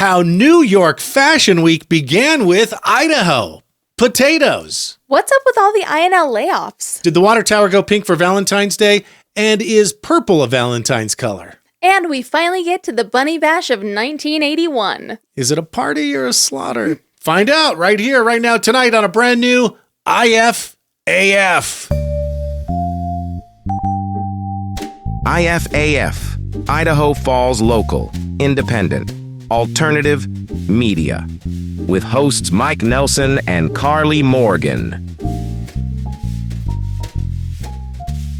how New York Fashion Week began with Idaho potatoes. What's up with all the INL layoffs? Did the water tower go pink for Valentine's Day? And is purple a Valentine's color? And we finally get to the Bunny Bash of 1981. Is it a party or a slaughter? Find out right here, right now, tonight on a brand new IFAF. IFAF, Idaho Falls Local, Independent, Alternative Media, with hosts Mike Nelson and Karley Morgan.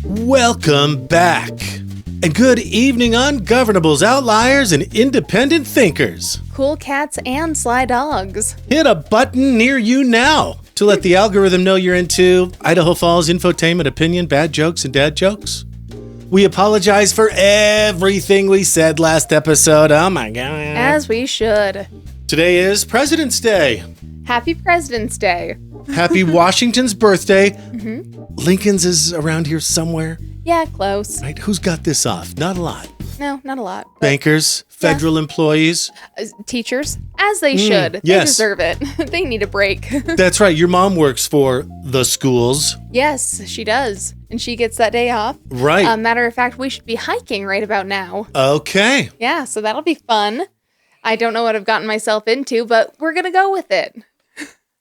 Welcome back. And good evening, ungovernables, outliers, and independent thinkers. Cool cats and sly dogs. Hit a button near you now to let the algorithm know you're into Idaho Falls infotainment, opinion, bad jokes, and dad jokes. We apologize for everything we said last episode. Oh my God. As we should. Today is President's Day. Happy President's Day. Happy Washington's birthday. Lincoln's is around here somewhere. Yeah, close. Right? Who's got this off? Not a lot. No, not a lot. Bankers, federal employees. Teachers, as they should. yes. They deserve it. They need a break. That's right. Your mom works for the schools. Yes, she does. And she gets that day off. Right. Matter of fact, we should be hiking right about now. Okay. Yeah, so that'll be fun. I don't know what I've gotten myself into, but we're going to go with it.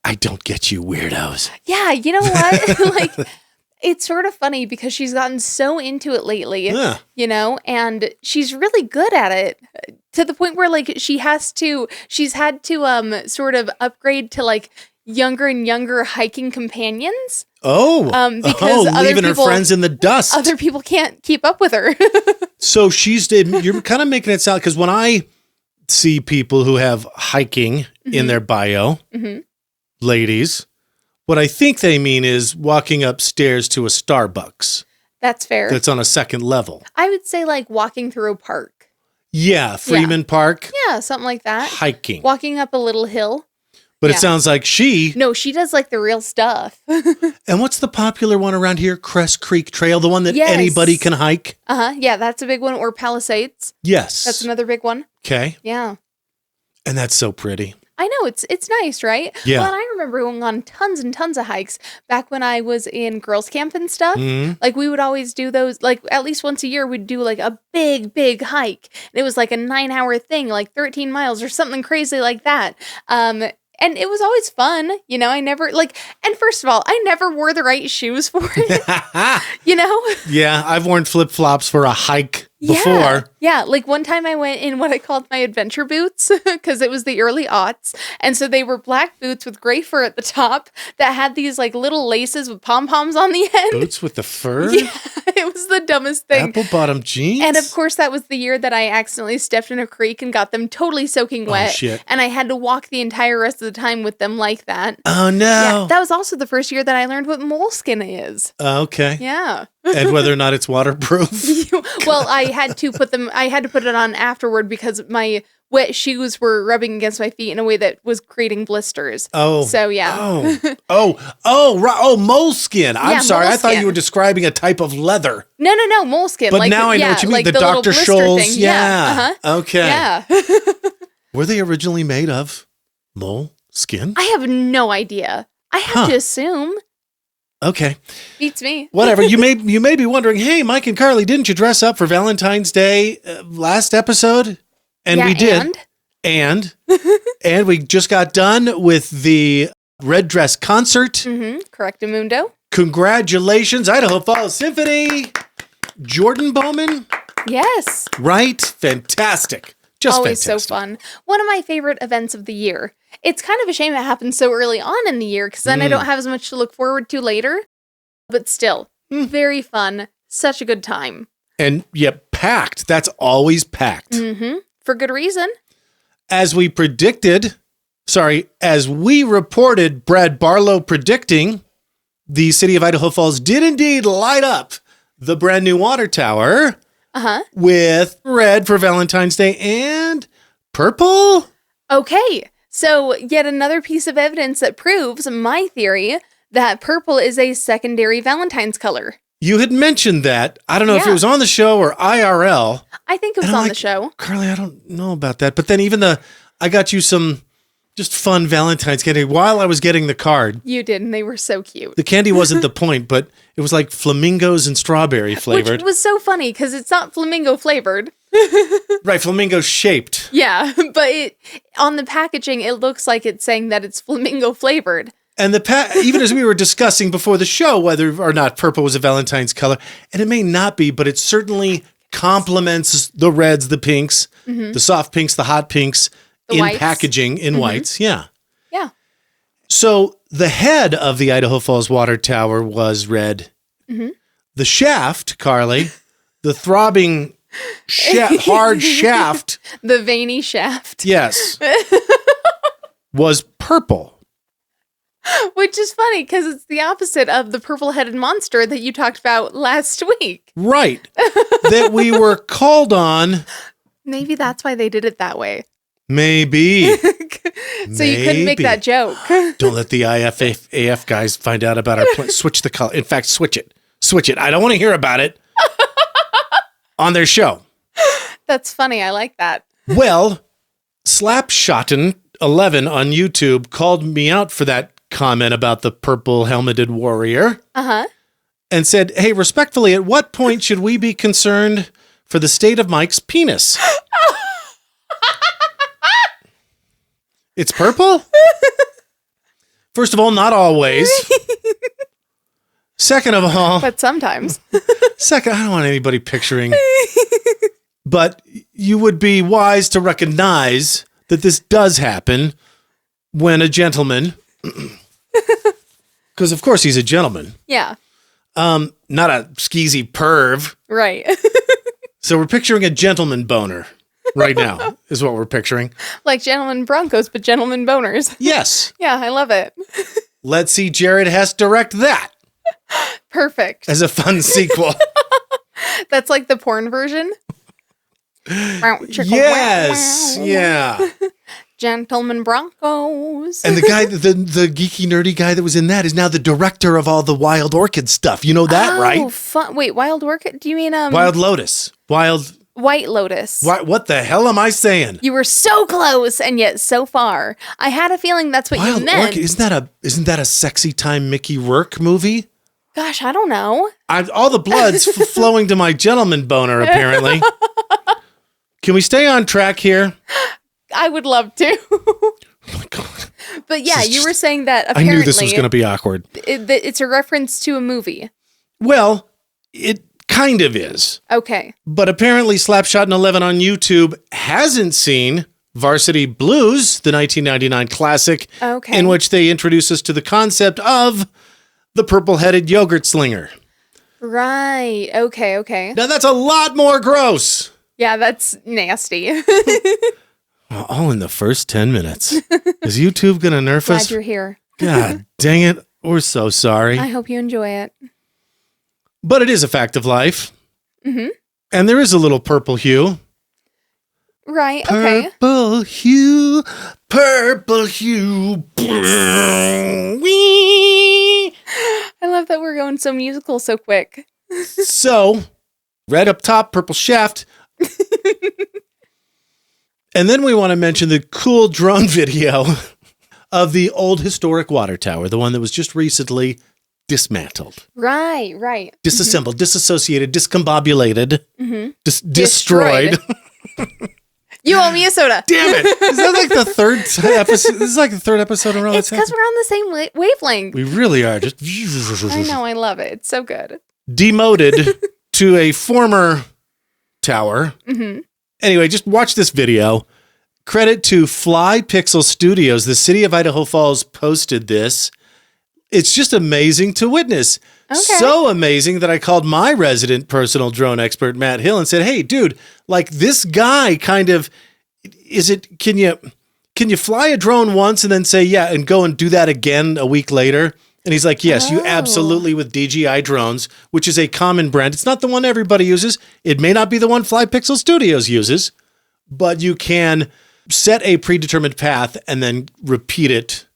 I don't get you weirdos. Yeah, you know what? Like, it's sort of funny because she's gotten so into it lately, you know, and she's really good at it to the point where, like, she's had to sort of upgrade to, like, younger and younger hiking companions. Because leaving her friends in the dust. Other people can't keep up with her. So you're kind of making it sound, because when I see people who have hiking in their bio, ladies, what I think they mean is walking upstairs to a Starbucks. That's fair. That's on a second level. I would say like walking through a park. Yeah, Freeman Park. Yeah, something like that. Hiking. Walking up a little hill. But it sounds like No, she does like the real stuff. And what's the popular one around here? Crest Creek Trail, the one that anybody can hike? Yeah, that's a big one. Or Palisades. Yes. That's another big one. Okay. Yeah. And that's so pretty. I know, it's nice, right? Yeah. Well, and I remember going on tons and tons of hikes back when I was in girls' camp and stuff. Like, we would always do those, like, at least once a year, we'd do, like, a big hike. And it was, like, a 9-hour thing, like 13 miles or something crazy like that. And it was always fun, you know, and first of all, I never wore the right shoes for it, you know? Yeah, I've worn flip-flops for a hike before. Yeah, like one time I went in what I called my adventure boots because it was the early aughts. And so they were black boots with gray fur at the top that had these like little laces with pom-poms on the end. Boots with the fur? Yeah, it was the dumbest thing. Apple-bottom jeans? And of course, that was the year that I accidentally stepped in a creek and got them totally soaking wet. Oh, shit. And I had to walk the entire rest of the time with them like that. Oh, no. Yeah, that was also the first year that I learned what moleskin is. Okay. Yeah. And whether or not it's waterproof? Well, I had to put it on afterward because my wet shoes were rubbing against my feet in a way that was creating blisters. Oh. So, yeah. Moleskin. I'm sorry. Moleskin. I thought you were describing a type of leather. No, moleskin. But now I know what you mean. Like the little Dr. blister Scholl's. thing. Yeah. Okay. Yeah. Were they originally made of moleskin? I have no idea. I have to assume. Okay. Beats me. Whatever. You may be wondering, hey, Mike and Karley, didn't you dress up for Valentine's Day last episode? And we did. And we just got done with the Red Dress concert. Correctamundo. Congratulations, Idaho Falls Symphony. Jordan Bowman. Yes. Right? Fantastic. Just always fantastic. So fun. One of my favorite events of the year. It's kind of a shame it happens so early on in the year because then I don't have as much to look forward to later. But still, very fun. Such a good time. And packed. That's always packed. For good reason. As we reported, Brad Barlow predicting, the city of Idaho Falls did indeed light up the brand new water tower with red for Valentine's Day and purple. Okay, so yet another piece of evidence that proves my theory that purple is a secondary Valentine's color. You had mentioned that. I don't know if it was on the show or IRL. I think it was on the show. Karley, I don't know about that. But then even I got you some just fun Valentine's candy while I was getting the card. You did, and they were so cute. The candy wasn't the point, but it was like flamingos and strawberry flavored. Which was so funny because it's not flamingo flavored. Right, flamingo shaped. Yeah, but on the packaging, it looks like it's saying that it's flamingo flavored. And even as we were discussing before the show whether or not purple was a Valentine's color, and it may not be, but it certainly complements the reds, the pinks, the soft pinks, the hot pinks in whites. packaging in whites. Yeah. Yeah. So the head of the Idaho Falls water tower was red. The shaft, Karley, the throbbing hard shaft. The veiny shaft. Yes. Was purple. Which is funny because it's the opposite of the purple-headed monster that you talked about last week. Right. That we were called on. Maybe that's why they did it that way. Maybe. So you couldn't make that joke. Don't let the IFAF guys find out about our plan. Switch the color. In fact, switch it. Switch it. I don't want to hear about it on their show. That's funny. I like that. Well, Slapshotten11 on YouTube called me out for that comment about the purple helmeted warrior. Uh-huh. And said, hey, respectfully, at what point should we be concerned for the state of Mike's penis? It's purple? First of all, not always. Second of all, But sometimes. I don't want anybody picturing. But you would be wise to recognize that this does happen when a gentleman, because of course he's a gentleman, Yeah. not a skeezy perv. Right. So we're picturing a gentleman boner right now, is what we're picturing. Like gentlemen Broncos, but gentlemen boners. Yes. Yeah, I love it. Let's see Jared Hess direct that Perfect. as a fun sequel. That's like the porn version. Yes. Yeah. Gentlemen Broncos. And the guy, the geeky, nerdy guy that was in that is now the director of all the Wild Orchid stuff. You know that, right? Fun. Wait, Wild Orchid? Do you mean Wild Lotus. White Lotus? What the hell am I saying? You were so close and yet so far. I had a feeling that's what Wild you meant. Orchid. Isn't that a sexy time Mickey Rourke movie? Gosh, I don't know. All the blood's flowing to my gentleman boner, apparently. Can we stay on track here? I would love to. Oh my God. But yeah, you were saying that I apparently knew this was going to be awkward. It's a reference to a movie. Well, it kind of is. Okay. But apparently Slapshotten11 on YouTube hasn't seen Varsity Blues, the 1999 classic, Okay. in which they introduce us to the concept of the purple-headed yogurt slinger. Right. Okay. Now that's a lot more gross. Yeah, that's nasty. All in the first 10 minutes. Is YouTube going to nerf Glad us? you're here. God dang it. We're so sorry. I hope you enjoy it. But it is a fact of life. Mm-hmm. And there is a little purple hue. Right. Okay. Purple hue. Purple hue. Wee. I love that we're going so musical so quick. So, red up top, purple shaft. And then we want to mention the cool drone video of the old historic water tower, the one that was just recently dismantled. Right. Disassembled, disassociated, discombobulated, destroyed. You owe me a soda. Damn it. Is that like the third episode? This is like the third episode in a row. It's because we're on the same wavelength. We really are. Just I know. I love it. It's so good. demoted to a former tower. Mm-hmm. Anyway, just watch this video. Credit to Fly Pixel Studios. The city of Idaho Falls posted this. It's just amazing to witness. Okay. So amazing that I called my resident personal drone expert, Matt Hill, and said, hey, dude, like this guy kind of, can you fly a drone once and then say, yeah, and go and do that again a week later? And he's like, yes, you absolutely, with DJI drones, which is a common brand. It's not the one everybody uses. It may not be the one Fly Pixel Studios uses, but you can set a predetermined path and then repeat it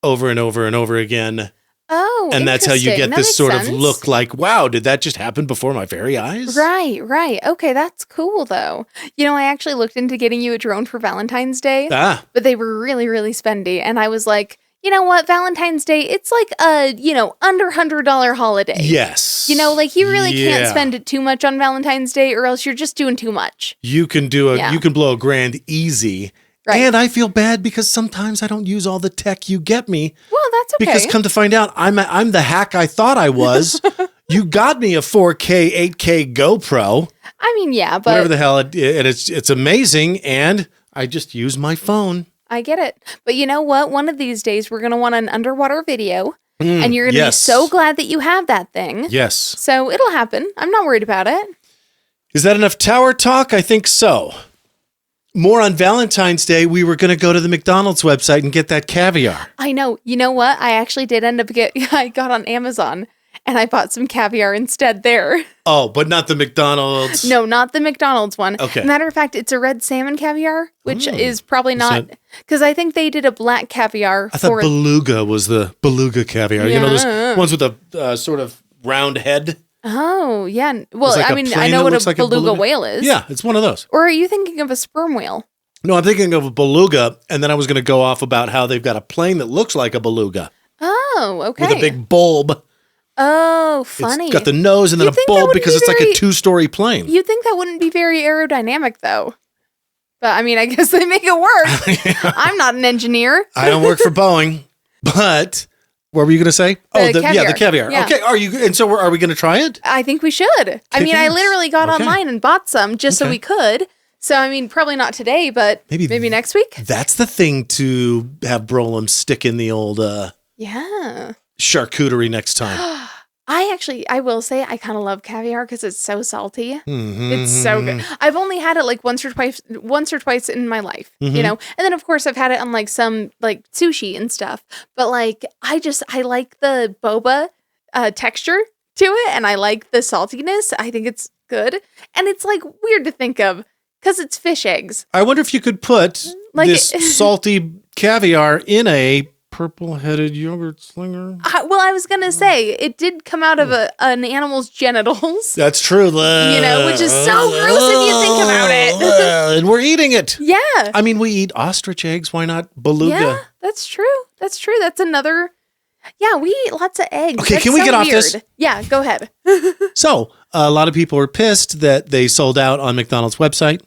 over and over and over again Oh, And that's how you interesting. get That this makes sort sense. of look like, wow, did that just happen before my very eyes? Right. Okay, that's cool though. I actually looked into getting you a drone for Valentine's Day, but they were really, really spendy. And I was like, you know what? Valentine's Day, it's like a, under $100 holiday. Yes. You really can't spend it too much on Valentine's Day or else you're just doing too much. You can you can blow $1,000 easy. Right. And I feel bad because sometimes I don't use all the tech you get me. Well, that's okay. Because come to find out, I'm the hack I thought I was. You got me a 4K, 8K GoPro. I mean, yeah, but Whatever the hell, it's amazing, and I just use my phone. I get it. But you know what? One of these days, we're going to want an underwater video, and you're going to be so glad that you have that thing. Yes. So it'll happen. I'm not worried about it. Is that enough tower talk? I think so. More on Valentine's Day, we were going to go to the McDonald's website and get that caviar. I know. You know what? I actually did end up I got on Amazon and I bought some caviar instead there. Oh, but not the McDonald's. No, not the McDonald's one. Okay. Matter of fact, it's a red salmon caviar, which is probably not, because I think they did a black caviar. I thought beluga was the beluga caviar. Yeah. Those ones with a sort of round head. Oh, yeah. Well, like I a mean, plane I know that what looks a like a beluga beluga. whale is. Yeah, it's one of those. Or are you thinking of a sperm whale? No, I'm thinking of a beluga, and then I was going to go off about how they've got a plane that looks like a beluga. Oh, okay. With a big bulb. Oh, funny. It's got the nose and then a bulb because it's like a 2-story plane. You'd think that wouldn't be very aerodynamic, though. But, I mean, I guess they make it work. I'm not an engineer. I don't work for Boeing, but... What were you going to say? The caviar. Yeah. Okay, are we going to try it? I think we should. I mean, I literally got online and bought some just so we could. So, I mean, probably not today, but maybe next week. That's the thing to have Brolem stick in the old charcuterie next time. I will say I kind of love caviar because it's so salty. It's so good. I've only had it like once or twice in my life, and then of course I've had it on like some like sushi and stuff. But like I like the boba texture to it, and I like the saltiness. I think it's good, and it's like weird to think of because it's fish eggs. I wonder if you could put this salty caviar in a purple-headed yogurt slinger. Well, I was going to say, it did come out of an animal's genitals. That's true. Which is so gross if you think about it. And we're eating it. Yeah. I mean, we eat ostrich eggs. Why not beluga? Yeah, that's true. That's another... Yeah, we eat lots of eggs. Okay, can we get off this? Yeah, go ahead. So, a lot of people were pissed that they sold out on McDonald's website.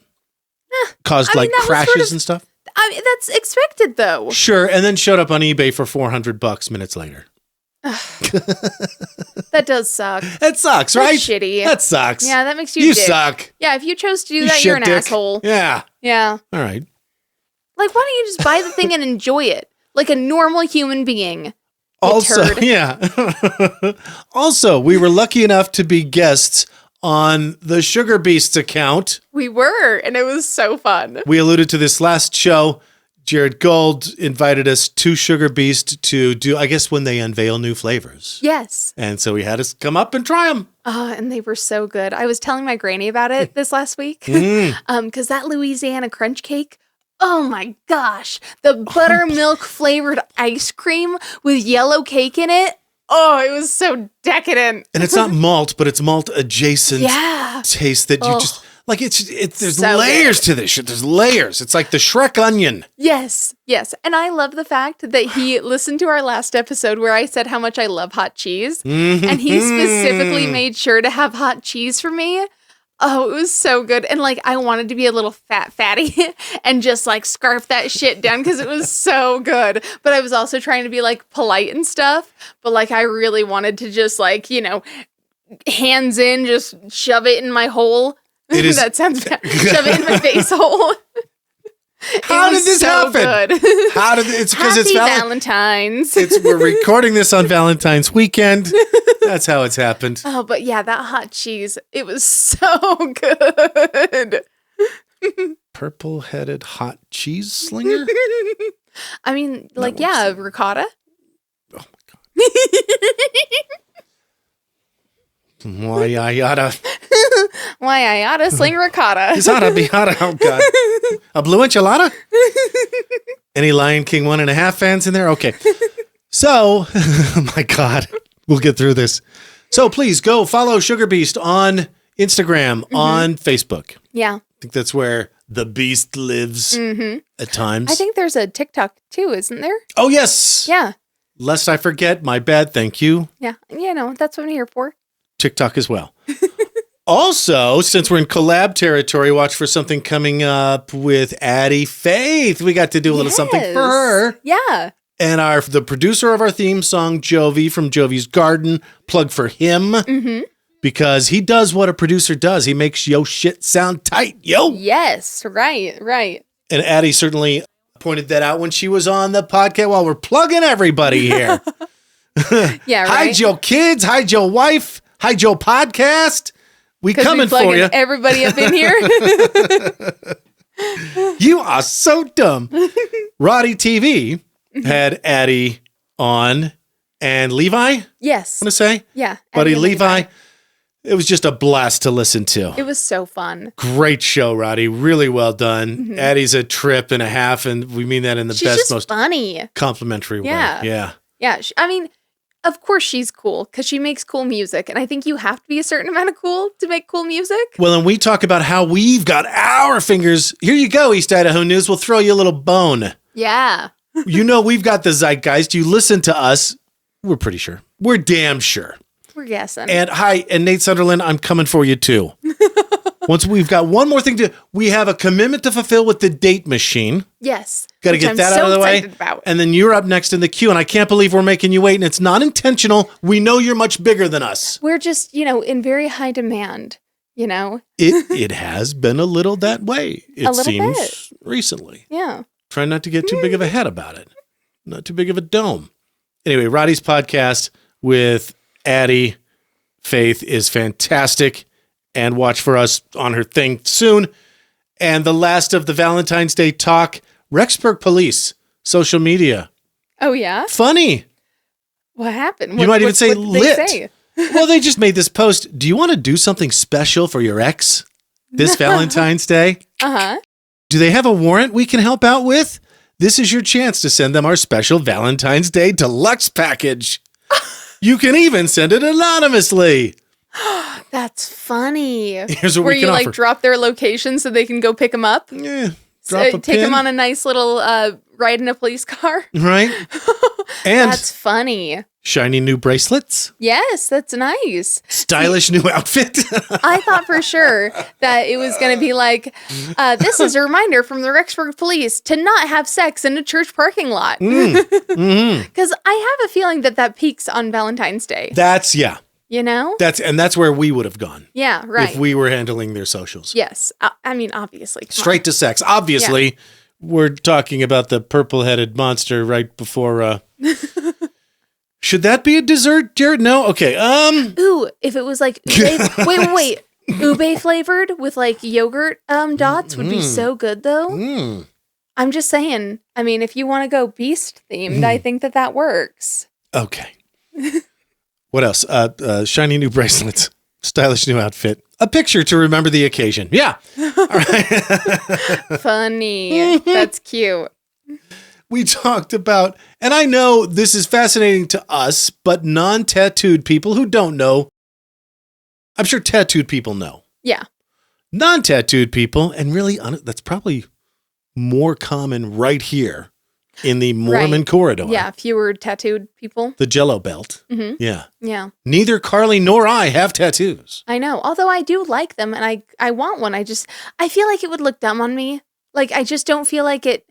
Caused crashes and stuff. I mean, that's expected, though. Sure, and then showed up on eBay for $400 minutes later. That does suck. It sucks, right? That's shitty. That sucks. Yeah, that makes you dick. Suck. Yeah, if you chose to do that, you're an asshole. Yeah. Yeah. All right. Like, why don't you just buy the thing and enjoy it? Like a normal human being. Also, Also, we were lucky enough to be guests on the Sugar Beasts account. We were, and it was so fun. We alluded to this last show. Jared Gold invited us to Sugar Beast to do, I guess, when they unveil new flavors. Yes. And so we had us come up and try them. Oh, and they were so good. I was telling my granny about it this last week. Because that Louisiana crunch cake, oh my gosh. The buttermilk flavored ice cream with yellow cake in it. Oh, it was so decadent. And it's not malt, but it's malt adjacent taste that you just like. There's so layers to this shit. There's layers. It's like the Shrek onion. Yes. And I love the fact that he listened to our last episode where I said how much I love hot cheese. And he specifically made sure to have hot cheese for me. Oh, it was so good. And like, I wanted to be a little fatty and just like scarf that shit down because it was so good. But I was also trying to be like polite and stuff. But like, I really wanted to just like, hands in, just shove it in my hole. That sounds bad. Shove it in my face hole. How did this happen? Good. How did it's because it's Valentine's. We're recording this on Valentine's weekend. That's how it's happened. Oh, but yeah, that hot cheese, it was so good. Purple-headed hot cheese slinger? I mean, like, yeah, ricotta. Oh my god. Why I oughta sling ricotta. It's oughta be oughta. Oh god. A blue enchilada? Any Lion King 1.5 fans in there? Okay. So, my God, we'll get through this. So please go follow Sugar Beast on Instagram, on Facebook. Yeah. I think that's where the beast lives at times. I think there's a TikTok too, isn't there? Oh, yes. Yeah. Lest I forget, my bad. Thank you. Yeah. That's what I'm here for. TikTok as well. Also, since we're in collab territory, watch for something coming up with Addie Faith. We got to do a little something for her. Yeah. And the producer of our theme song, Jovi from Jovi's Garden, plug for him because he does what a producer does. He makes yo shit sound tight, yo. Yes. Right. And Addie certainly pointed that out when she was on the podcast while we're plugging everybody here. Yeah, right. Hide your kids, hide your wife, hide your podcast. We coming for you. Everybody up in here. You are so dumb. Roddy TV had Addie on and Levi, Yes. I want to say. Yeah. Buddy Addie and Levi. It was just a blast to listen to. It was so fun. Great show, Roddy. Really well done. Addie's a trip and a half, and we mean that in the She's best, just most funny. complimentary Yeah. way. Yeah. Yeah. I mean, of course she's cool because she makes cool music. And I think you have to be a certain amount of cool to make cool music. Well, and we talk about how we've got our fingers. Here you go, East Idaho News. We'll throw you a little bone. Yeah. You know we've got the zeitgeist. You listen to us. We're pretty sure. We're damn sure. We're guessing. And hi, and Nate Sunderland, I'm coming for you too. Once we've got one more thing we have a commitment to fulfill with the date machine. Yes. Got to get that out of the way. About. And then you're up next in the queue. And I can't believe we're making you wait. And it's not intentional. We know you're much bigger than us. We're just, in very high demand, It has been a little that way, it little seems, bit. recently. Yeah. Try not to get too big of a head about it. Not too big of a dome. Anyway, Roddy's podcast with Addie Faith is fantastic. And watch for us on her thing soon. And the last of the Valentine's Day talk, Rexburg Police, social media. Oh, yeah? Funny. What happened? You might even say what did lit. they say? Well, they just made this post. Do you want to do something special for your ex this Valentine's Day? Uh-huh. Do they have a warrant we can help out with? This is your chance to send them our special Valentine's Day deluxe package. You can even send it anonymously. That's funny. Here's what Where we can you offer. drop their location so they can go pick them up. Yeah, drop a Take pin. them on a nice little ride in a police car. Right? And That's funny. shiny new bracelets, Yes, that's nice. stylish new outfit. I thought for sure that it was going to be like, this is a reminder from the Rexburg Police to not have sex in a church parking lot. Because I have a feeling that peaks on Valentine's Day. That's that's where we would have gone. Yeah, right. If we were handling their socials. Yes. I mean, obviously. Come Straight to sex. Obviously, we're talking about the purple-headed monster right before Should that be a dessert, Jared? No? Okay. Ooh, if it was like wait. Ube flavored with like yogurt dots would be so good though. I'm just saying. I mean, if you want to go beast themed, I think that works. Okay. What else? Shiny new bracelets, stylish new outfit, a picture to remember the occasion. Yeah. All right. Funny. That's cute. We talked about, and I know this is fascinating to us, but non-tattooed people who don't know, I'm sure tattooed people know. Yeah. Non-tattooed people, and really, that's probably more common right here in the Mormon corridor. Yeah, fewer tattooed people. The Jello Belt. Mm-hmm. Yeah. Yeah. Neither Karley nor I have tattoos. I know. Although I do like them and I want one. I feel like it would look dumb on me. Like, I just don't feel like it.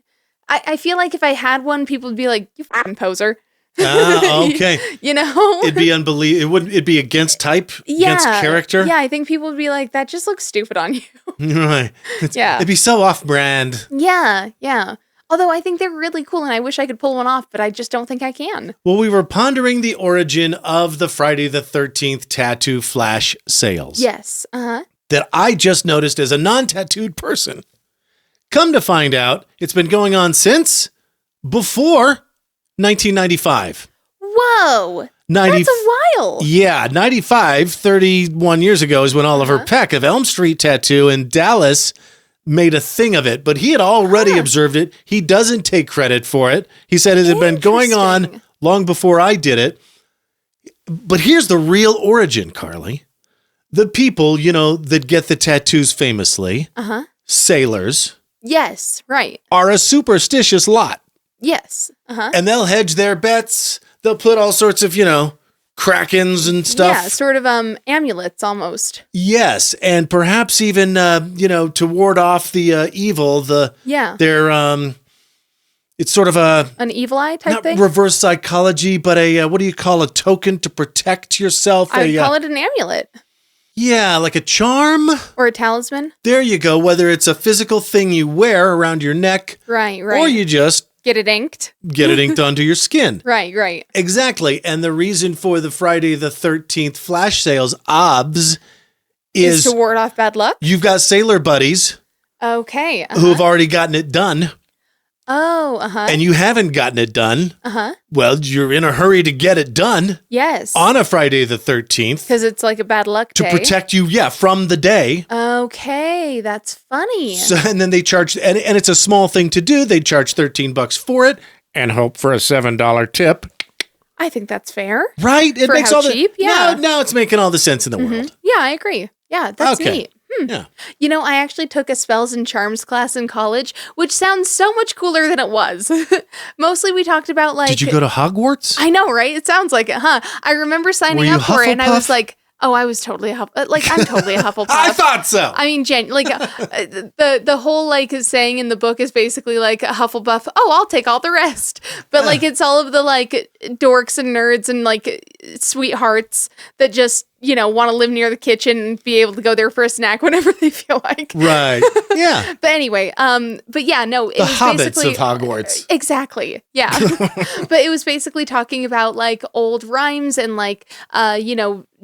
I feel like if I had one, people would be like, you fucking poser. Okay. It'd be unbelievable. It'd be against type, against character. Yeah, I think people would be like, that just looks stupid on you. Right. It'd be so off-brand. Yeah, yeah. Although I think they're really cool and I wish I could pull one off, but I just don't think I can. Well, we were pondering the origin of the Friday the 13th tattoo flash sales. Yes. Uh-huh. That I just noticed as a non-tattooed person. Come to find out, it's been going on since before 1995. Whoa. That's a while. Yeah, 95, 31 years ago is when Oliver Peck of Elm Street Tattoo in Dallas made a thing of it, but he had already observed it. He doesn't take credit for it. He said it had been going on long before I did it. But here's the real origin, Karley. The people, that get the tattoos famously, sailors, Yes, right. are a superstitious lot. Yes. And they'll hedge their bets. They'll put all sorts of, krakens and stuff. Yeah, sort of amulets almost. Yes, and perhaps even to ward off the evil. They're it's sort of An evil eye type not thing? reverse psychology, but what do you call a token to protect yourself? I would call it an amulet. Yeah, like a charm. Or a talisman. There you go. Whether it's a physical thing you wear around your neck, Right. or you just get it inked. get it inked onto your skin. Right. Exactly. And the reason for the Friday the 13th flash sales, OBS, Is to ward off bad luck. you've got sailor buddies Okay. who have already gotten it done, Oh, and you haven't gotten it done. Well, you're in a hurry to get it done Yes. on a Friday the 13th Because it's like a bad luck to day. protect you, from the day. Okay, that's funny. So, and then they charge, and it's a small thing to do. They charge $13 for it and hope for a $7 tip. I think that's fair. Right? It For makes how all cheap? Yeah. Now it's making all the sense in the world. Yeah, I agree. Yeah, that's Okay. neat. Yeah. I actually took a spells and charms class in college, which sounds so much cooler than it was. Mostly we talked about Did you go to Hogwarts? I know, right? It sounds like it, huh? I remember signing Were you up for it and I was Hufflepuff? like, oh, I was totally a Hufflepuff. Like, I'm totally a Hufflepuff. I thought so. I mean, the whole saying in the book is basically like a Hufflepuff. Oh, I'll take all the rest. But it's all of the dorks and nerds and sweethearts that just want to live near the kitchen and be able to go there for a snack whenever they feel like. Right. Yeah. But anyway, but yeah, no, it The was hobbits basically of Hogwarts. Exactly. Yeah. But it was basically talking about old rhymes and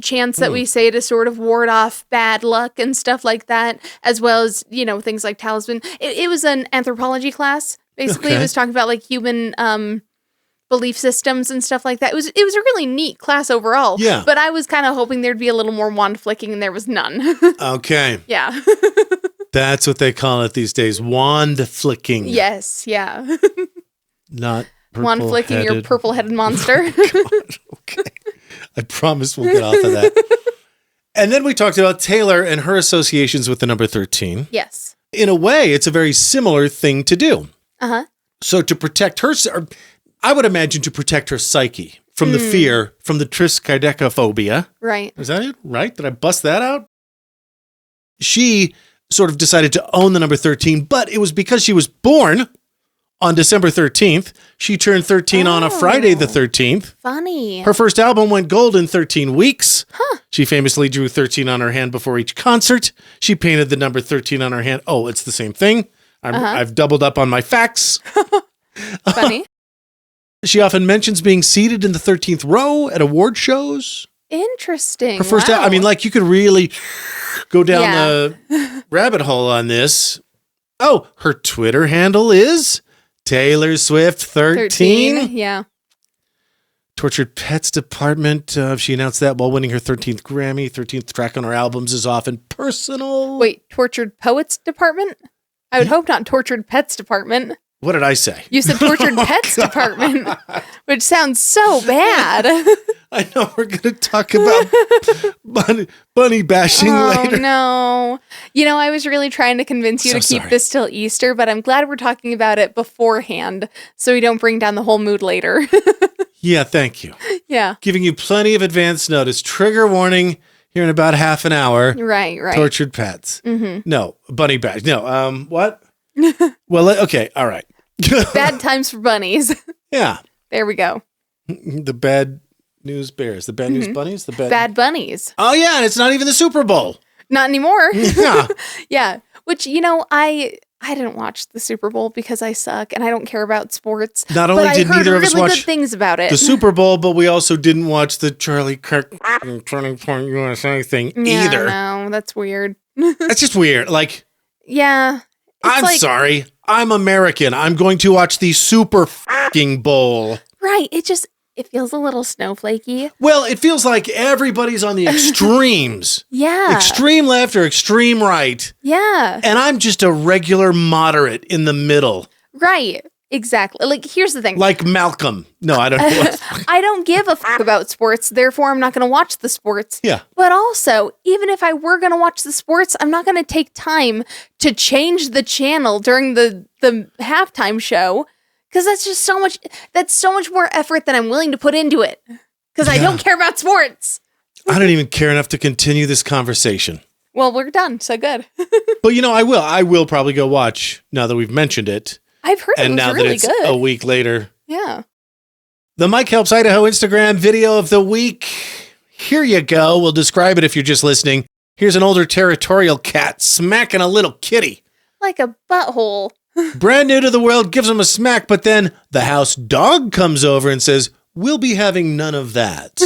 chants that we say to sort of ward off bad luck and stuff like that, as well as, things like talisman. It was an anthropology class. Basically, It was talking about human belief systems and stuff like that. It was a really neat class overall. Yeah. But I was kind of hoping there'd be a little more wand flicking, and there was none. Okay. Yeah. That's what they call it these days. Wand flicking. Yes. Yeah. Not Wand flicking your purple-headed monster. God, okay. I promise we'll get off of that. And then we talked about Taylor and her associations with the number 13. Yes. In a way, it's a very similar thing to do. Uh-huh. So to protect her, or I would imagine to protect her psyche from the fear, from the triskaidekaphobia. Right. Is that it? Right? Did I bust that out? She sort of decided to own the number 13, but it was because she was born on December 13th. She turned 13 on a Friday the 13th. Funny. Her first album went gold in 13 weeks. Huh. She famously drew 13 on her hand before each concert. She painted the number 13 on her hand. Oh, it's the same thing. I've doubled up on my facts. Funny. She often mentions being seated in the 13th row at award shows. Interesting. Her first, wow. you could really go down the rabbit hole on this. Oh, her Twitter handle is Taylor Swift 13. Yeah. Tortured Pets Department. She announced that while winning her 13th Grammy. 13th track on her albums is often personal. Wait, Tortured Poets Department? I would hope not Tortured Pets Department. What did I say? You said Tortured Pets Department, which sounds so bad. I know we're going to talk about bunny bashing later. Oh, no. I was really trying to convince you to keep this till Easter, but I'm glad we're talking about it beforehand so we don't bring down the whole mood later. Yeah, thank you. Yeah. Giving you plenty of advance notice. Trigger warning here in about half an hour. Right. Tortured pets. Mm-hmm. No, bunny bash. No, what? Well, okay, all right. Bad times for bunnies. Yeah. There we go. The bad news bears. The bad news bunnies. The bad bunnies. Oh, yeah, and it's not even the Super Bowl. Not anymore. Yeah. Yeah. Which, I didn't watch the Super Bowl because I suck and I don't care about sports. Not only did neither of us watch good things about it. The Super Bowl, but we also didn't watch the Charlie Kirk Turning Point USA thing either. No, that's weird. That's just weird. Yeah. I'm sorry. I'm American. I'm going to watch the Super fucking Bowl. Right. It feels a little snowflakey. Well, it feels like everybody's on the extremes. Yeah. Extreme left or extreme right. Yeah. And I'm just a regular moderate in the middle. Right. Exactly. Like, here's the thing. Like Malcolm. No, I don't know. I don't give a fuck about sports, therefore I'm not going to watch the sports. Yeah. But also, even if I were going to watch the sports, I'm not going to take time to change the channel during the halftime show, because that's so much more effort than I'm willing to put into it, because I don't care about sports. I don't even care enough to continue this conversation. Well, we're done, so good. But I will probably go watch, now that we've mentioned it. I've heard it was now really that it's good. a week later. Yeah. The Mike Helps Idaho Instagram video of the week. Here you go. We'll describe it if you're just listening. Here's an older territorial cat smacking a little kitty. Like a butthole. Brand new to the world, gives him a smack, but then the house dog comes over and says, "We'll be having none of that."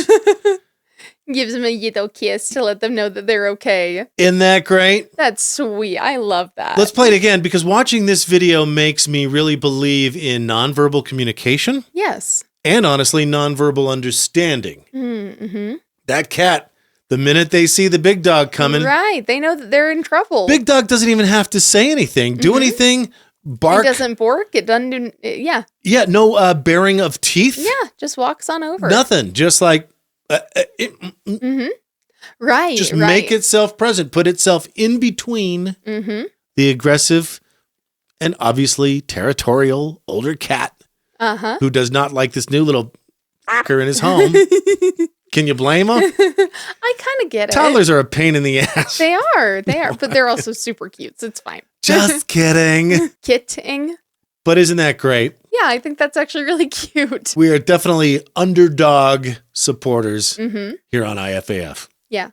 Gives him a little kiss to let them know that they're okay. Isn't that great? That's sweet. I love that. Let's play it again, because watching this video makes me really believe in nonverbal communication. Yes. And honestly, nonverbal understanding. Mm-hmm. That cat, the minute they see the big dog coming. Right. They know that they're in trouble. Big dog doesn't even have to say anything, do anything, bark. It doesn't bark. It doesn't do, yeah. Yeah, no baring of teeth. Yeah, just walks on over. Nothing. Just like, Right. just right. make itself present, put itself in between the aggressive and obviously territorial older cat who does not like this new little fucker in his home. Can you blame him? I kind of get it. Toddlers are a pain in the ass. They are, but they're also super cute, so it's fine. Just kidding. Kitting. But isn't that great? Yeah, I think that's actually really cute. We are definitely underdog supporters here on IFAF. Yeah.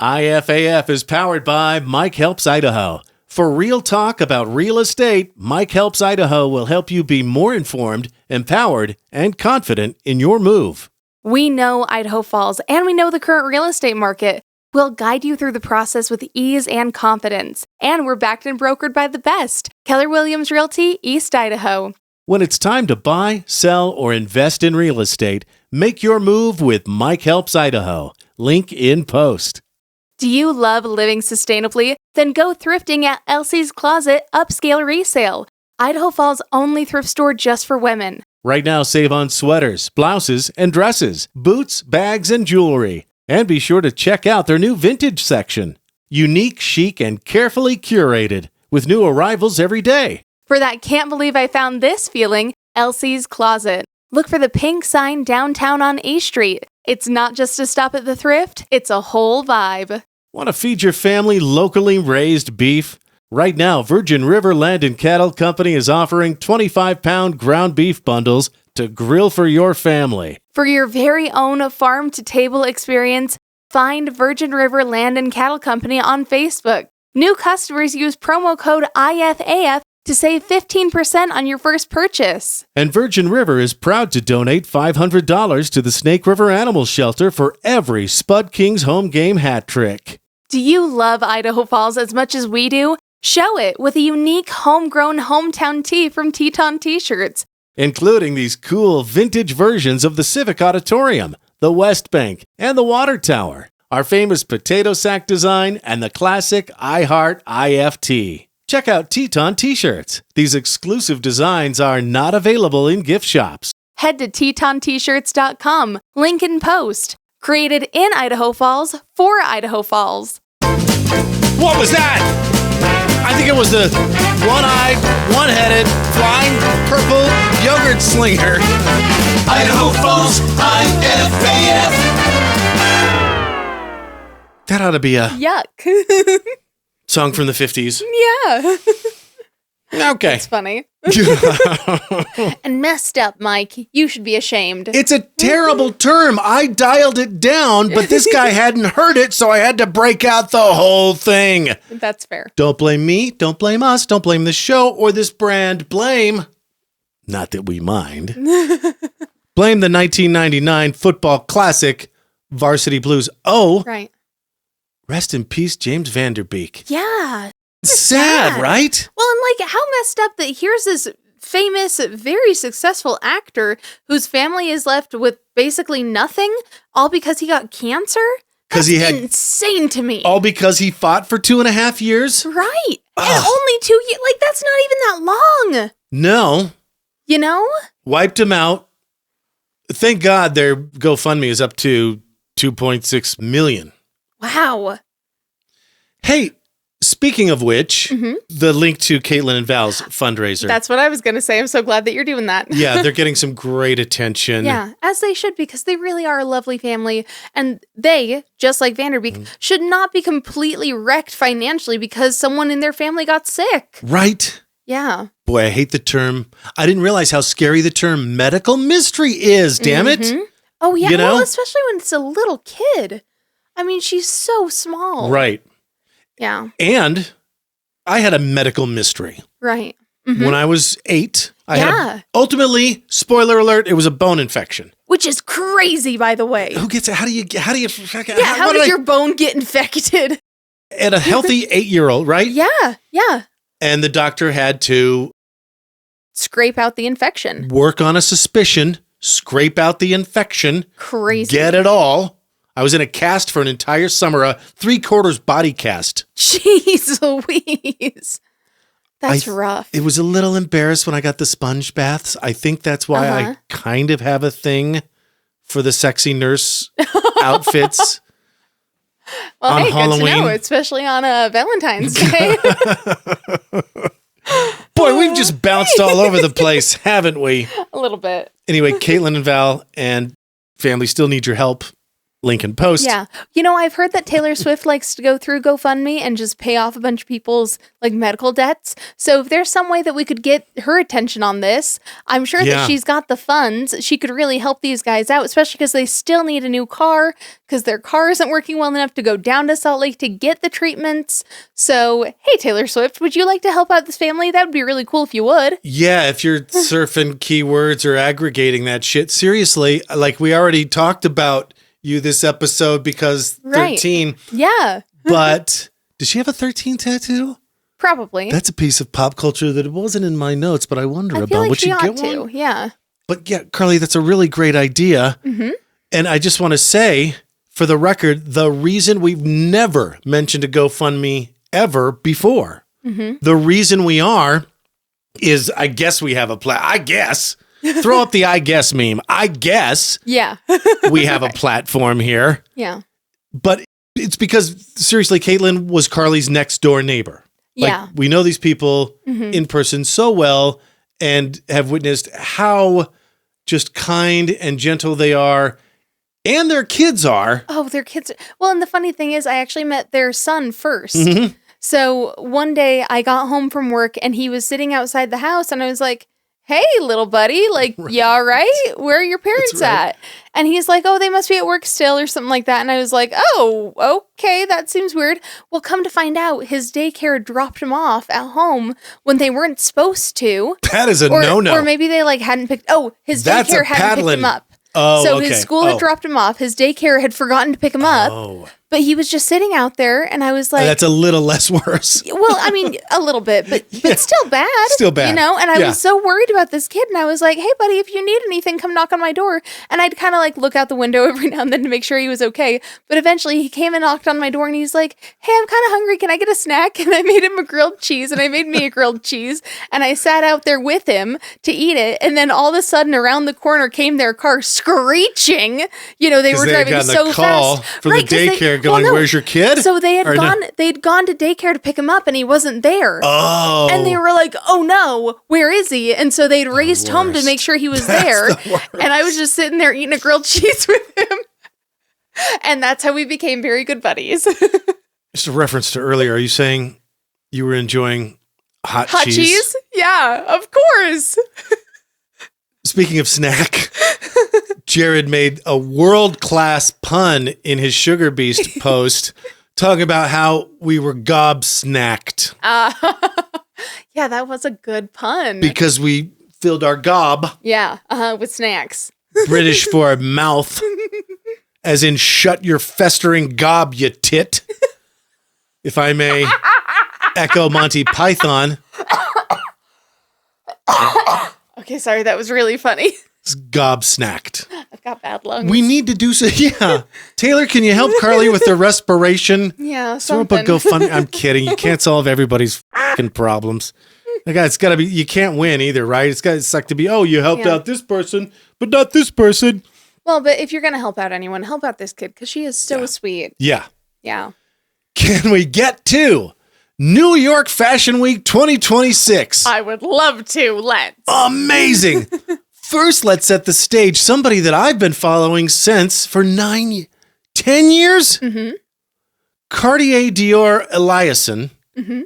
IFAF is powered by Mike Helps Idaho. For real talk about real estate, Mike Helps Idaho will help you be more informed, empowered, and confident in your move. We know Idaho Falls, and we know the current real estate market. We'll guide you through the process with ease and confidence. And we're backed and brokered by the best, Keller Williams Realty, East Idaho. When it's time to buy, sell, or invest in real estate, make your move with Mike Helps Idaho. Link in post. Do you love living sustainably? Then go thrifting at Elsie's Closet Upscale Resale, Idaho Falls' only thrift store just for women. Right now, save on sweaters, blouses, and dresses, boots, bags, and jewelry. And be sure to check out their new vintage section. Unique, chic, and carefully curated, with new arrivals every day. For that can't believe I found this feeling, Elsie's Closet. Look for the pink sign downtown on A Street. It's not just a stop at the thrift, it's a whole vibe. Want to feed your family locally raised beef? Right now, Virgin River Land and Cattle Company is offering 25-pound ground beef bundles to grill for your family. For your very own farm-to-table experience, find Virgin River Land and Cattle Company on Facebook. New customers use promo code IFAF to save 15% on your first purchase. And Virgin River is proud to donate $500 to the Snake River Animal Shelter for every Spud Kings home game hat trick. Do you love Idaho Falls as much as we do? Show it with a unique homegrown hometown tee from Teton T-shirts. Including these cool vintage versions of the Civic Auditorium, the West Bank, and the Water Tower, our famous potato sack design, and the classic I Heart IFT. Check out Teton T-shirts. These exclusive designs are not available in gift shops. Head to TetonT-shirts.com, link in post. Created in Idaho Falls for Idaho Falls. What was that? I think it was the one-eyed, one-headed, flying purple yogurt slinger. Idaho Falls, IFAF. That ought to be a Yuck. song from the 50s. Yeah. Okay. It's funny. And messed up, Mike. You should be ashamed. It's a terrible term. I dialed it down, but this guy hadn't heard it, so I had to break out the whole thing. That's fair. Don't blame me. Don't blame us. Don't blame the show or this brand. Blame, not that we mind, blame the 1999 football classic, Varsity Blues. Oh, Right. rest in peace, James Vanderbeek. Yeah. Sad, right? Well, and like, how messed up that here's this famous, very successful actor whose family is left with basically nothing, all because he got cancer? Because he had insane to me. all because he fought for 2.5 years. Right. Ugh. And only 2 years. Like, that's not even that long. No, You know? Wiped them out. Thank God their GoFundMe is up to 2.6 million. Wow. Hey, speaking of which, the link to Caitlin and Val's fundraiser. That's what I was going to say. I'm so glad that you're doing that. Yeah, they're getting some great attention. Yeah, as they should, because they really are a lovely family. And they, just like Vanderbeek, should not be completely wrecked financially because someone in their family got sick. Right? Yeah. Boy, I hate the term. I didn't realize how scary the term medical mystery is, damn it. Oh, yeah. You know? Well, especially when it's a little kid. I mean, she's so small. Right. Yeah. And I had a medical mystery. Right. When I was 8, I Yeah. had ultimately, spoiler alert, it was a bone infection. Which is crazy, by the way. Who gets it? How do you Yeah, how did your bone get infected? And a healthy 8-year-old, right? Yeah. And the doctor had to Scrape out the infection. work on a suspicion, scrape out the infection, Crazy. get it all. I was in a cast for an entire summer, a 3/4 body cast. Jeez Louise. That's rough. It was a little embarrassed when I got the sponge baths. I think that's why I kind of have a thing for the sexy nurse outfits. Well, on hey, Halloween. good to know, especially on Valentine's Day. Boy, we've just bounced all over the place, haven't we? A little bit. Anyway, Caitlin and Val and family still need your help. Link in post. Yeah. You know, I've heard that Taylor Swift likes to go through GoFundMe and just pay off a bunch of people's like medical debts. So if there's some way that we could get her attention on this, I'm sure that she's got the funds. She could really help these guys out, especially because they still need a new car because their car isn't working well enough to go down to Salt Lake to get the treatments. So, hey, Taylor Swift, would you like to help out this family? That would be really cool if you would. Yeah, if you're surfing keywords or aggregating that shit. Seriously, like we already talked about you this episode because 13. Yeah. But does she have a 13 tattoo? Probably. That's a piece of pop culture that wasn't in my notes, but I wonder I about. feel like Would she she get ought to. one? Yeah. But yeah, Karley, that's a really great idea. And I just want to say, for the record, the reason we've never mentioned a GoFundMe ever before, the reason we are is I guess we have a plan. I guess. Throw up the I guess meme. I guess Yeah. we have a platform here. Yeah. But it's because, seriously, Caitlin was Karley's next door neighbor. Yeah. Like, we know these people in person so well and have witnessed how just kind and gentle they are. And their kids are. Oh, their kids. Well, and the funny thing is, I actually met their son first. So one day I got home from work and he was sitting outside the house and I was like, hey, little buddy, like, you all right? Where are your parents at? And he's like, oh, they must be at work still or something like that. And I was like, oh, okay, that seems weird. Well, come to find out, his daycare dropped him off at home when they weren't supposed to. That is a no-no. Or maybe they like hadn't picked, his That's daycare a hadn't picked him paddling. up. Oh, So okay. his school had dropped him off. His daycare had forgotten to pick him up. Oh. But he was just sitting out there, and I was like, That's a little less worse. well, I mean, a little bit, but still bad. Still bad. You know, and I Yeah. was so worried about this kid, and I was like, hey, buddy, if you need anything, come knock on my door. And I'd kind of like look out the window every now and then to make sure he was okay. But eventually he came and knocked on my door, and he's like, hey, I'm kind of hungry. Can I get a snack? And I made him a grilled cheese, and I made me a grilled cheese, and I sat out there with him to eat it. And then all of a sudden, around the corner came their car screeching. You know, they were driving gotten so a call fast. from the 'Cause daycare going, where's your kid? So they had Or no? they'd gone to daycare to pick him up and he wasn't there. Oh. And they were like, oh no, where is he? And so they'd raced home to make sure he was there. And I was just sitting there eating a grilled cheese with him. And that's how we became very good buddies. Just a reference to earlier. Are you saying you were enjoying hot cheese? Yeah, of course. Speaking of snack, Jared made a world-class pun in his Sugar Beast post talking about how we were gobsnacked Yeah, that was a good pun. because we filled our gob, Yeah, with snacks. British for mouth, as in shut your festering gob, you tit. If I may echo Monty Python. Okay, sorry, that was really funny. It's gobsnacked. I've got bad lungs. We need to do so. Yeah. Taylor, can you help Karley with the respiration? Yeah, Throw up a something. GoFundMe. I'm kidding. You can't solve everybody's fucking problems. It's got to be, you can't win either, right? It's got to suck to be, oh, you helped out this person, but not this person. Well, but if you're going to help out anyone, help out this kid because she is so sweet. Yeah. Yeah. Can we get to New York Fashion Week 2026? I would love to. Let's. Amazing. First, let's set the stage. Somebody that I've been following for 10 years? Mm-hmm. Cartier Dior Eliasson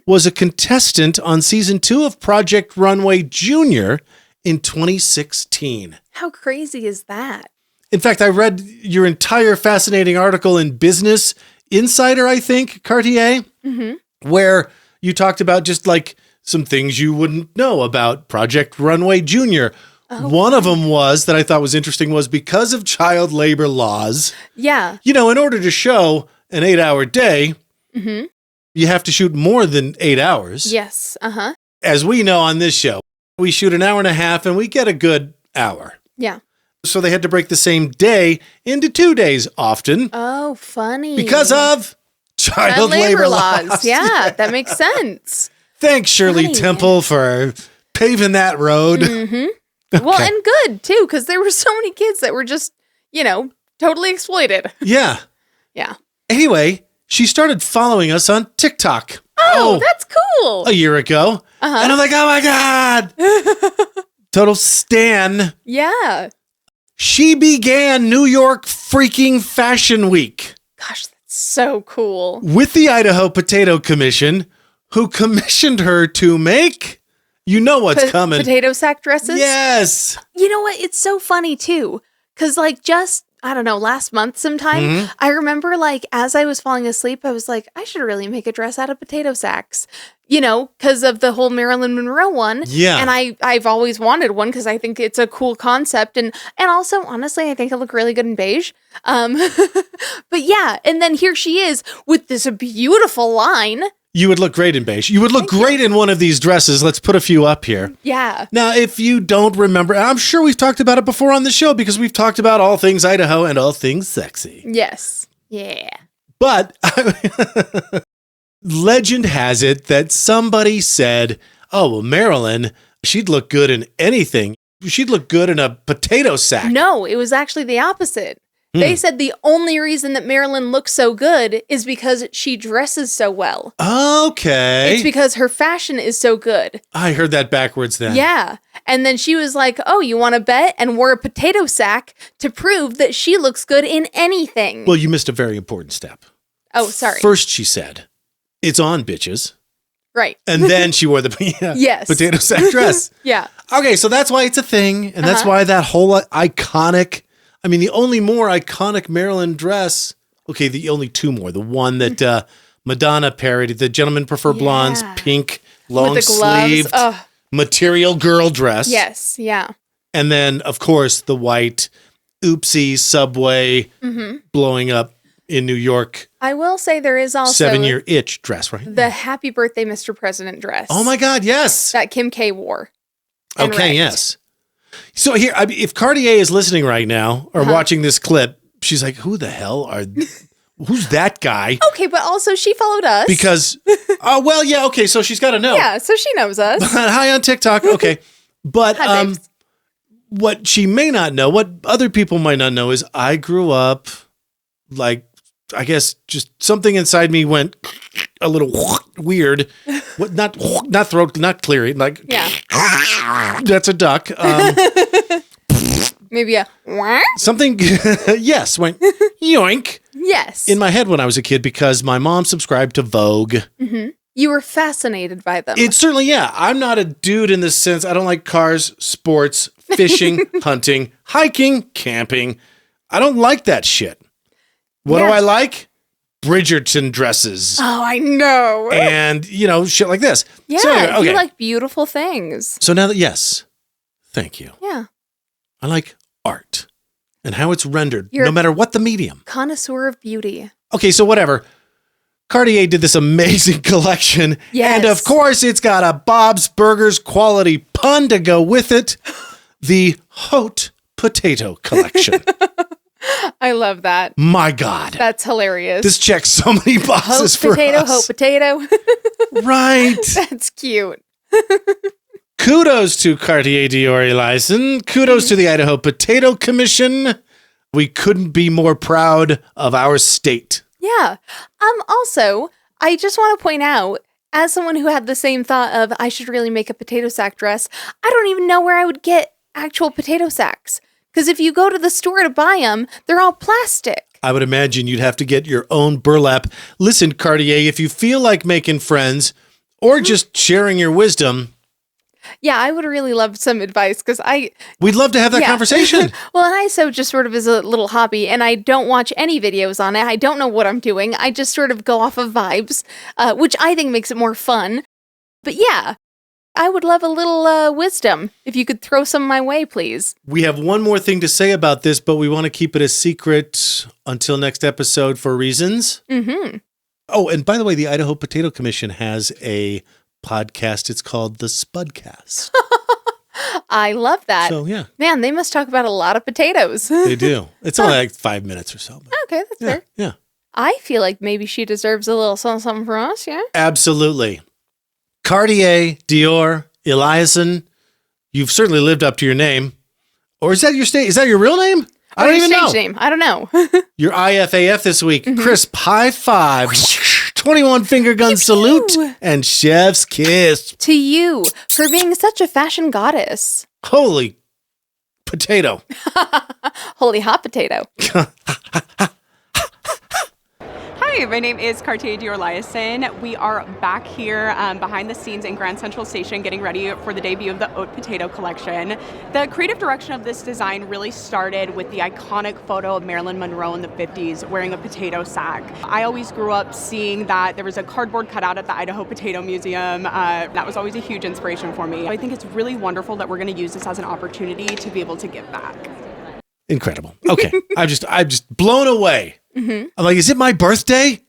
was a contestant on season 2 of Project Runway Junior in 2016. How crazy is that? In fact, I read your entire fascinating article in Business Insider, I think, Cartier, where you talked about just like some things you wouldn't know about Project Runway Junior. One of them was that I thought was interesting was because of child labor laws. Yeah. In order to show an 8-hour day, you have to shoot more than 8 hours. Yes. Uh-huh. As we know on this show, we shoot an hour and a half and we get a good hour. Yeah. So they had to break the same day into 2 days often. Oh, funny. Because of child labor laws. Yeah, that makes sense. Thanks, Shirley Temple, for paving that road. Mm-hmm. Okay. Well, and good, too, because there were so many kids that were just, totally exploited. Yeah. Yeah. Anyway, she started following us on TikTok. Oh, that's cool. A year ago. Uh-huh. And I'm like, oh my God. Total stan. Yeah. She began New York freaking Fashion Week. Gosh, that's so cool. With the Idaho Potato Commission, who commissioned her to make, what's coming. Potato sack dresses? Yes. You know what? It's so funny, too. Because, I don't know, last month sometime, I remember, as I was falling asleep, I was like, I should really make a dress out of potato sacks. Because of the whole Marilyn Monroe one. Yeah. And I've always wanted one because I think it's a cool concept. And also, honestly, I think it'll look really good in beige. But yeah, and then here she is with this beautiful line. You would look great in beige. You would look great in one of these dresses. Let's put a few up here. Yeah. Now, if you don't remember, I'm sure we've talked about it before on the show because we've talked about all things Idaho and all things sexy. Yes. Yeah. But legend has it that somebody said, oh, well, Marilyn, she'd look good in anything. She'd look good in a potato sack. No, it was actually the opposite. They said the only reason that Marilyn looks so good is because she dresses so well. Okay. It's because her fashion is so good. I heard that backwards then. Yeah. And then she was like, oh, you want to bet? And wore a potato sack to prove that she looks good in anything. Well, you missed a very important step. Oh, sorry. First, she said, it's on, bitches. Right. And then she wore the potato sack dress. Yeah. Okay, so that's why it's a thing. And that's why that whole iconic... the only more iconic Marilyn dress, the only two more. The one that Madonna parodied, the Gentlemen Prefer Blondes, pink, long-sleeved, material girl dress. Yes, yeah. And then, of course, the white oopsie subway blowing up in New York. I will say there is also 7-year itch dress, right? The Happy Birthday, Mr. President dress. Oh my God, yes. That Kim K wore. Okay, yes. So here, if Cartier is listening right now or watching this clip, she's like, who the hell who's that guy? Okay, but also she followed us. Because, so she's got to know. Yeah, so she knows us. Hi on TikTok, okay. But Hi, what she may not know, what other people might not know is I grew up, I guess just something inside me went a little weird. What? Not throat, not clearing. That's a duck. Maybe a something. Yes, went yoink. Yes. In my head when I was a kid because my mom subscribed to Vogue. Mm-hmm. You were fascinated by them. It's certainly, I'm not a dude in the sense. I don't like cars, sports, fishing, hunting, hiking, camping. I don't like that shit. What do I like? Bridgerton dresses. Oh, I know. And, shit like this. Yeah, so anyway, you like beautiful things. So now that, yes, thank you. Yeah. I like art and how it's rendered, no matter what the medium. Connoisseur of beauty. Okay, so whatever. Cartier did this amazing collection. Yes. And of course, it's got a Bob's Burgers quality pun to go with it. The Haute Potato Collection. I love that. My God. That's hilarious. This checks so many boxes for us. Hope potato. Right. That's cute. Kudos to Cartier Dior Elyson. Kudos to the Idaho Potato Commission. We couldn't be more proud of our state. Yeah. Also, I just want to point out, as someone who had the same thought of I should really make a potato sack dress, I don't even know where I would get actual potato sacks. Because if you go to the store to buy them, they're all plastic. I would imagine you'd have to get your own burlap. Listen, Cartier, if you feel like making friends or just sharing your wisdom. Yeah, I would really love some advice because we'd love to have that conversation. Well, and I sew just sort of as a little hobby, and I don't watch any videos on it. I don't know what I'm doing. I just sort of go off of vibes, which I think makes it more fun. But yeah, I would love a little wisdom. If you could throw some my way, please. We have one more thing to say about this, but we want to keep it a secret until next episode for reasons. Mm-hmm. Oh, and by the way, the Idaho Potato Commission has a podcast. It's called The Spudcast. I love that. So, yeah. Man, they must talk about a lot of potatoes. They do. It's only like 5 minutes or so. Okay, that's fair. Yeah. I feel like maybe she deserves a little something from us, yeah? Absolutely. Cartier, Dior, Elyson, you've certainly lived up to your name. Or is that your state? Is that your real name? I don't even know. Name. I don't know. Your IFAF this week. Crisp high five. 21 finger gun salute and chef's kiss. To you for being such a fashion goddess. Holy potato. Holy hot potato. Hi, my name is Cartier Dior Elyson. We are back here behind the scenes in Grand Central Station getting ready for the debut of the Haute Potato collection. The creative direction of this design really started with the iconic photo of Marilyn Monroe in the 50s wearing a potato sack. I always grew up seeing that there was a cardboard cutout at the Idaho Potato Museum. That was always a huge inspiration for me. I think it's really wonderful that we're going to use this as an opportunity to be able to give back. Incredible. Okay. I'm just blown away. Mm-hmm. I'm like, is it my birthday?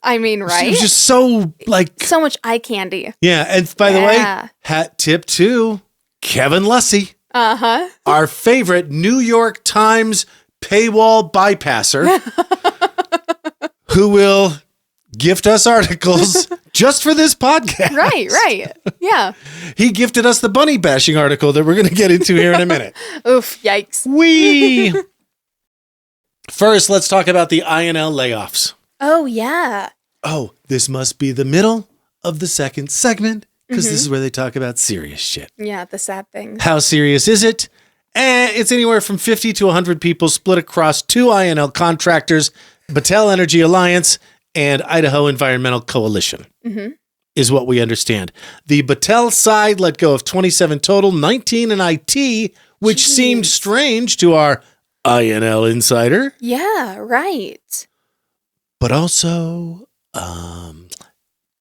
I mean, right? It was just so like so much eye candy. Yeah, and by the way, hat tip to Kevin Lussey. Uh-huh. Our favorite New York Times paywall bypasser who will gift us articles just for this podcast. Right. Yeah. He gifted us the bunny bashing article that we're going to get into here in a minute. Oof, yikes. First, let's talk about the INL layoffs. Oh, yeah. Oh, this must be the middle of the second segment because this is where they talk about serious shit. Yeah, the sad things. How serious is it? It's anywhere from 50 to 100 people split across 2 INL contractors, Battelle Energy Alliance and Idaho Environmental Coalition, is what we understand. The Battelle side let go of 27 total, 19 in IT, which seemed strange to our INL insider. Yeah, right. But also,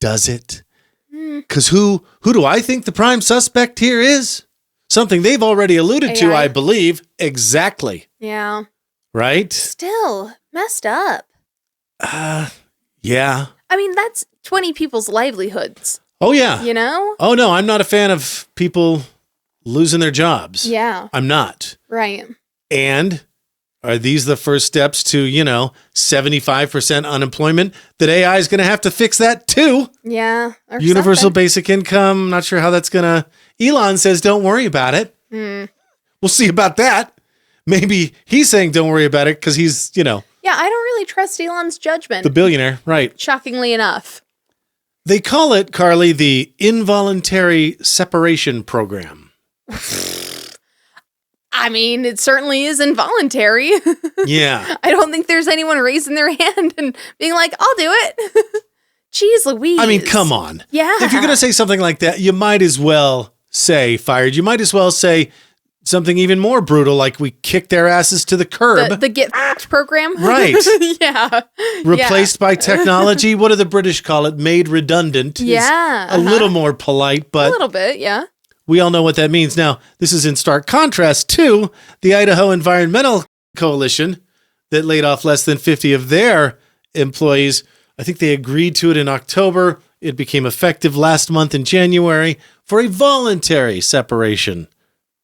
does it? Because who do I think the prime suspect here is? Something they've already alluded to, I believe. Exactly. Yeah. Right? Still messed up. Yeah. I mean, that's 20 people's livelihoods. Oh, yeah. You know? Oh, no, I'm not a fan of people losing their jobs. Yeah. I'm not. Right. And are these the first steps to, 75% unemployment? That AI is going to have to fix that too. Yeah. Universal basic income. Not sure how that's going to. Elon says, don't worry about it. We'll see about that. Maybe he's saying don't worry about it because he's, Yeah, I don't really trust Elon's judgment. the billionaire. Right. Shockingly enough. They call it, Karley, the involuntary separation program. I mean, it certainly is involuntary. Yeah. I don't think there's anyone raising their hand and being like, I'll do it. Jeez Louise. I mean, come on. Yeah. If you're going to say something like that, you might as well say fired. You might as well say something even more brutal, like we kicked their asses to the curb. The Get program? Right. Yeah. Replaced by technology. What do the British call it? Made redundant. Yeah. A little more polite, but a little bit, yeah. we all know what that means. Now, this is in stark contrast to the Idaho Environmental Coalition that laid off less than 50 of their employees. I think they agreed to it in October. It became effective last month in January for a voluntary separation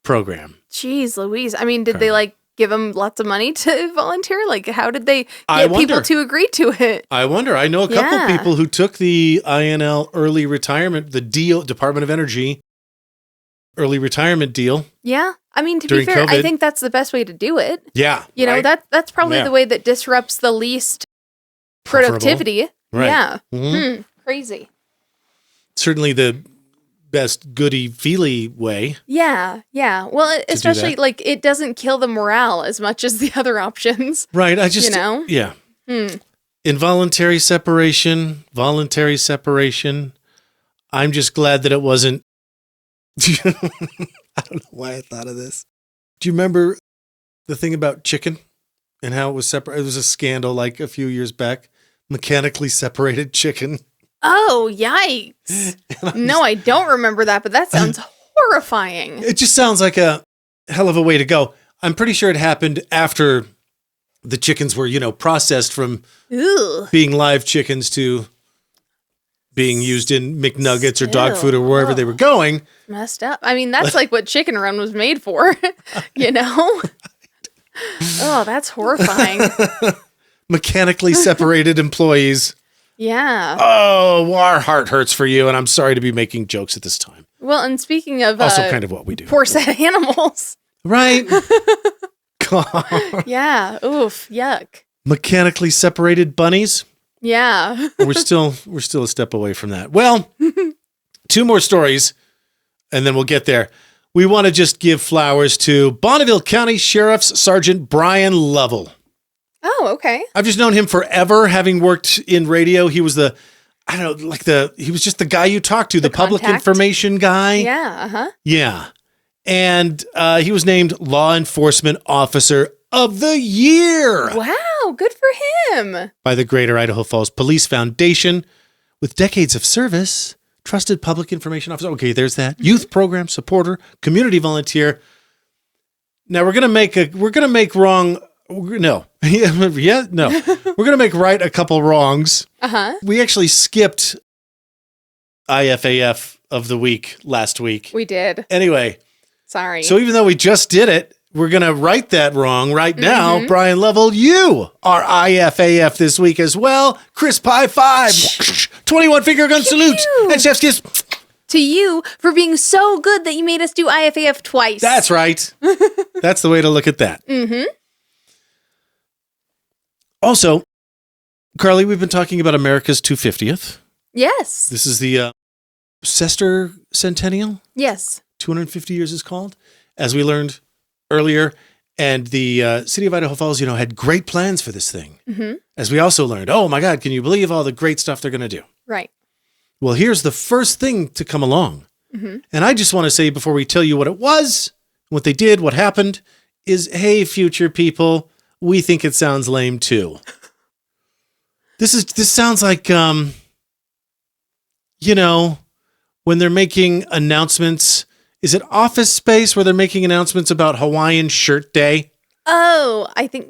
program. Jeez Louise. I mean, did they give them lots of money to volunteer? Like, how did they I get people wonder. to agree to it? I wonder. I know a couple Yeah. people who took the INL early retirement, the deal, Department of Energy early retirement deal. Yeah. I mean, to During be fair, I COVID. think that's the best way to do it. Yeah. You know, right? that's probably Yeah. the way that disrupts the least Preferable. productivity. Right. Yeah. Mhm. Crazy. Certainly the best goody-feely way. Yeah. Yeah. Well, especially that. like it doesn't kill the morale as much as the other options. Right. I just, You know? yeah. Hmm. Involuntary separation, voluntary separation. I'm just glad that it wasn't. I don't know why I thought of this. Do you remember the thing about chicken and how it was separate? It was a scandal like a few years back. Mechanically separated chicken. Oh, yikes. No, I don't remember that, but that sounds horrifying. It just sounds like a hell of a way to go. I'm pretty sure it happened after the chickens were, processed from Ooh. being live chickens to being used in McNuggets or dog Ew. food or wherever they were going. Messed up. I mean, that's like what Chicken Run was made for, you know? Oh, that's horrifying. Mechanically separated employees. Yeah. Oh, our heart hurts for you, and I'm sorry to be making jokes at this time. Well, and speaking of Also kind of what we do. poor sad animals. Right? God. Yeah. Oof. Yuck. Mechanically separated bunnies. Yeah. We're still a step away from that. Well, 2 more stories, and then we'll get there. We want to just give flowers to Bonneville County Sheriff's Sergeant Brian Lovell. Oh, okay. I've just known him forever, having worked in radio. He was he was just the guy you talked to, the public contact? information guy. Yeah. Uh-huh. Yeah. And he was named Law Enforcement Officer of the Year Wow. Good for him. by the Greater Idaho Falls Police Foundation. With decades of service, trusted public information officer. Okay, there's that. Youth program supporter, community volunteer. Now we're gonna make right a couple wrongs. Uh-huh. We actually skipped IFAF of the week last week. We did. Anyway, Sorry. so even though we just did it, we're going to right that wrong right now. Brian Lovell, you are IFAF this week as well. Chris Pie 5, 21 finger gun salute, and chef's kiss. to you for being so good that you made us do IFAF twice. That's right. That's the way to look at that. Mm-hmm. Also, Karley, we've been talking about America's 250th. Yes. This is the Sester Centennial. Yes. 250 years is called, as we learned earlier. And the city of Idaho Falls, had great plans for this thing. Mm-hmm. As we also learned, oh my God, can you believe all the great stuff they're going to do? Right. Well, here's the first thing to come along. Mm-hmm. And I just want to say before we tell you what it was, what they did, what happened, is, hey, future people, we think it sounds lame too. This sounds like, when they're making announcements, is it Office Space where they're making announcements about Hawaiian Shirt Day? Oh, I think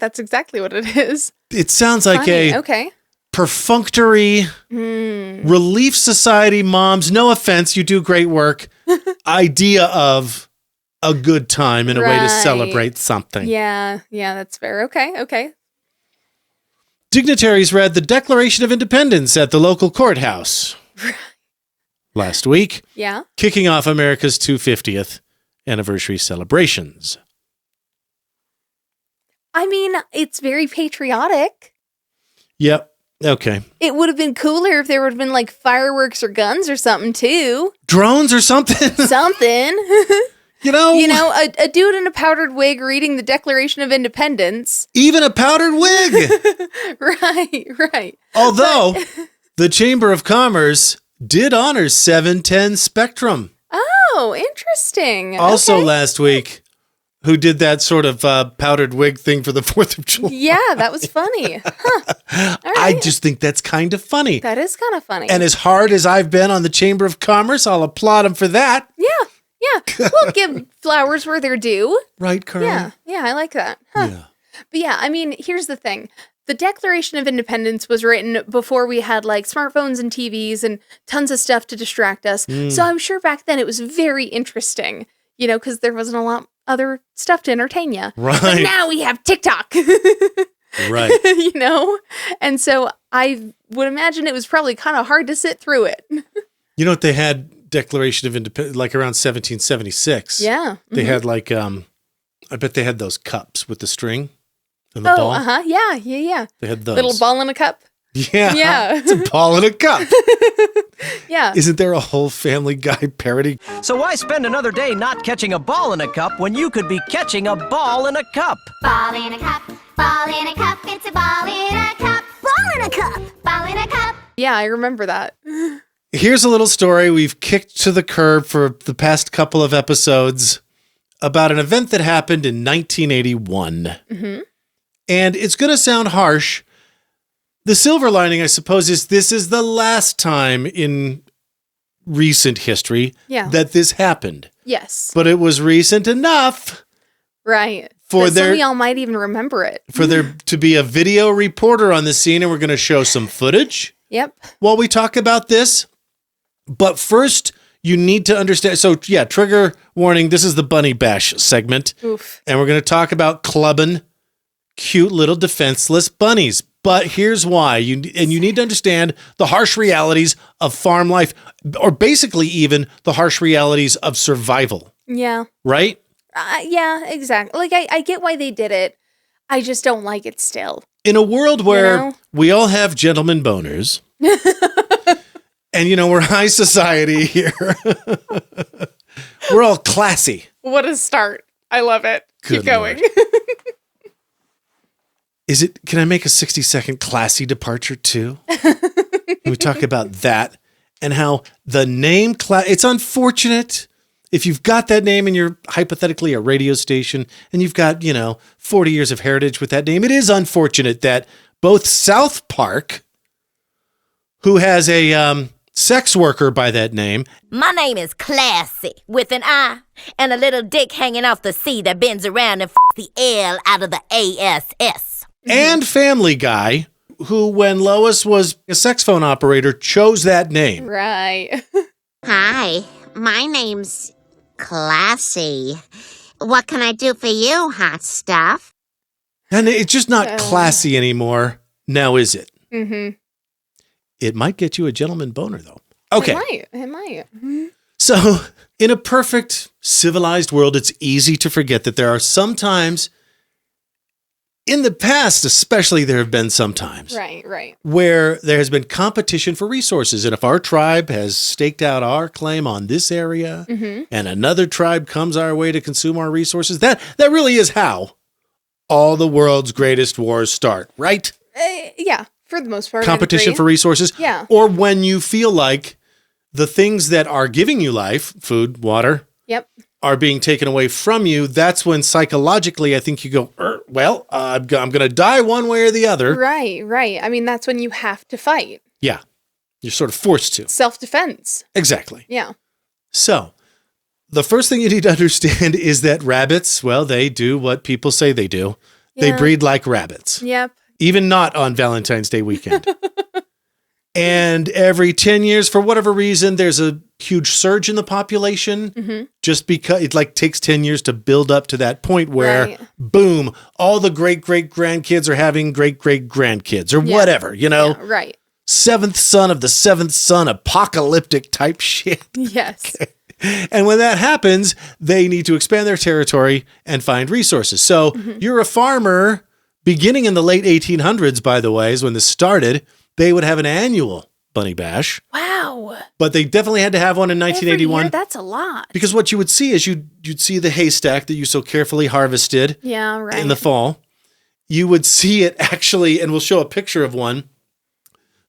that's exactly what it is. It sounds like Funny. a Okay. perfunctory Relief Society moms, no offense, you do great work, idea of a good time and a way to Right. celebrate something. Yeah, that's fair. Okay. Dignitaries read the Declaration of Independence at the local courthouse last week, Yeah. kicking off America's 250th anniversary celebrations. I mean, it's very patriotic. Yep. Okay. It would have been cooler if there would have been like fireworks or guns or something too. Drones or something? Something. A dude in a powdered wig reading the Declaration of Independence. Even a powdered wig. Right. Although the Chamber of Commerce did honor 710 Spectrum. Oh, interesting. Also Okay. last week, who did that sort of powdered wig thing for the 4th of July. Yeah, that was funny. Huh. All right. I just think that's kind of funny. That is kind of funny. And as hard as I've been on the Chamber of Commerce, I'll applaud them for that. yeah. We'll give flowers where they're due. Right, Karley? Yeah, I like that. Huh. Yeah. But yeah, I mean, here's the thing. The Declaration of Independence was written before we had like smartphones and TVs and tons of stuff to distract us. So I'm sure back then it was very interesting, because there wasn't a lot other stuff to entertain you. Right. But now we have TikTok. Right. You know? And so I would imagine it was probably kind of hard to sit through it. You know what they had Declaration of Independence, like around 1776. Yeah. They had like, I bet they had those cups with the string and the ball. Yeah. They had those. Little ball in a cup. Yeah. Yeah. It's a ball in a cup. Yeah. Isn't there a whole Family Guy parody? So why spend another day not catching a ball in a cup when you could be catching a ball in a cup? Ball in a cup, ball in a cup, it's a ball in a cup. Ball in a cup, ball in a cup. Yeah, I remember that. Here's a little story we've kicked to the curb for the past couple of episodes about an event that happened in 1981. Mm-hmm. And it's going to sound harsh. The silver lining, I suppose, is this is the last time in recent history that this happened. Yes. But it was recent enough. Right. For some of y'all might even remember it. For there to be a video reporter on the scene, and we're going to show some footage. Yep. While we talk about this. But first, you need to understand. So, yeah, trigger warning. This is the Bunny Bash segment. Oof. And we're going to talk about clubbing cute little defenseless bunnies. But here's why. You need to understand the harsh realities of farm life, or basically even the harsh realities of survival. Yeah. Right? Yeah, exactly. Like, I get why they did it. I just don't like it still. In a world where we all have gentleman boners, and, we're high society here. We're all classy. What a start. I love it. Good Keep going. Can I make a 60-second classy departure too? We talk about that and how the name it's unfortunate if you've got that name and you're hypothetically a radio station and you've got, 40 years of heritage with that name. It is unfortunate that both South Park, who has a sex worker by that name. My name is Classy, with an I and a little dick hanging off the C that bends around and the L out of the ASS. And Family Guy, who, when Lois was a sex phone operator, chose that name. Right. Hi, my name's Classy. What can I do for you, hot stuff? And it's just not classy anymore, now is it? Mm-hmm. It might get you a gentleman boner, though. Okay. It might. Mm-hmm. So, in a perfect, civilized world, it's easy to forget that there are some times, in the past especially, there have been some times. Right. Where there has been competition for resources. And if our tribe has staked out our claim on this area, and another tribe comes our way to consume our resources, that really is how all the world's greatest wars start, right? Yeah, for the most part. Competition for resources. Yeah. Or when you feel like the things that are giving you life, food, water, are being taken away from you, that's when psychologically I think you go, I'm going to die one way or the other. Right. I mean, that's when you have to fight. Yeah. You're sort of forced to. Self-defense. Exactly. Yeah. So, the first thing you need to understand is that rabbits, well, they do what people say they do. Yeah. They breed like rabbits. Yep. Even not on Valentine's Day weekend. And every 10 years, for whatever reason, there's a huge surge in the population, just because it takes 10 years to build up to that point where, boom, all the great-great-grandkids are having great-great-grandkids or whatever, Yeah, right. Seventh son of the seventh son, apocalyptic type shit. Yes. Okay. And when that happens, they need to expand their territory and find resources. So you're a farmer beginning in the late 1800s, by the way, is when this started. They would have an annual bunny bash. Wow. But they definitely had to have one in 1981. Every year, that's a lot. Because what you would see is you'd see the haystack that you so carefully harvested in the fall. You would see it actually, and we'll show a picture of one.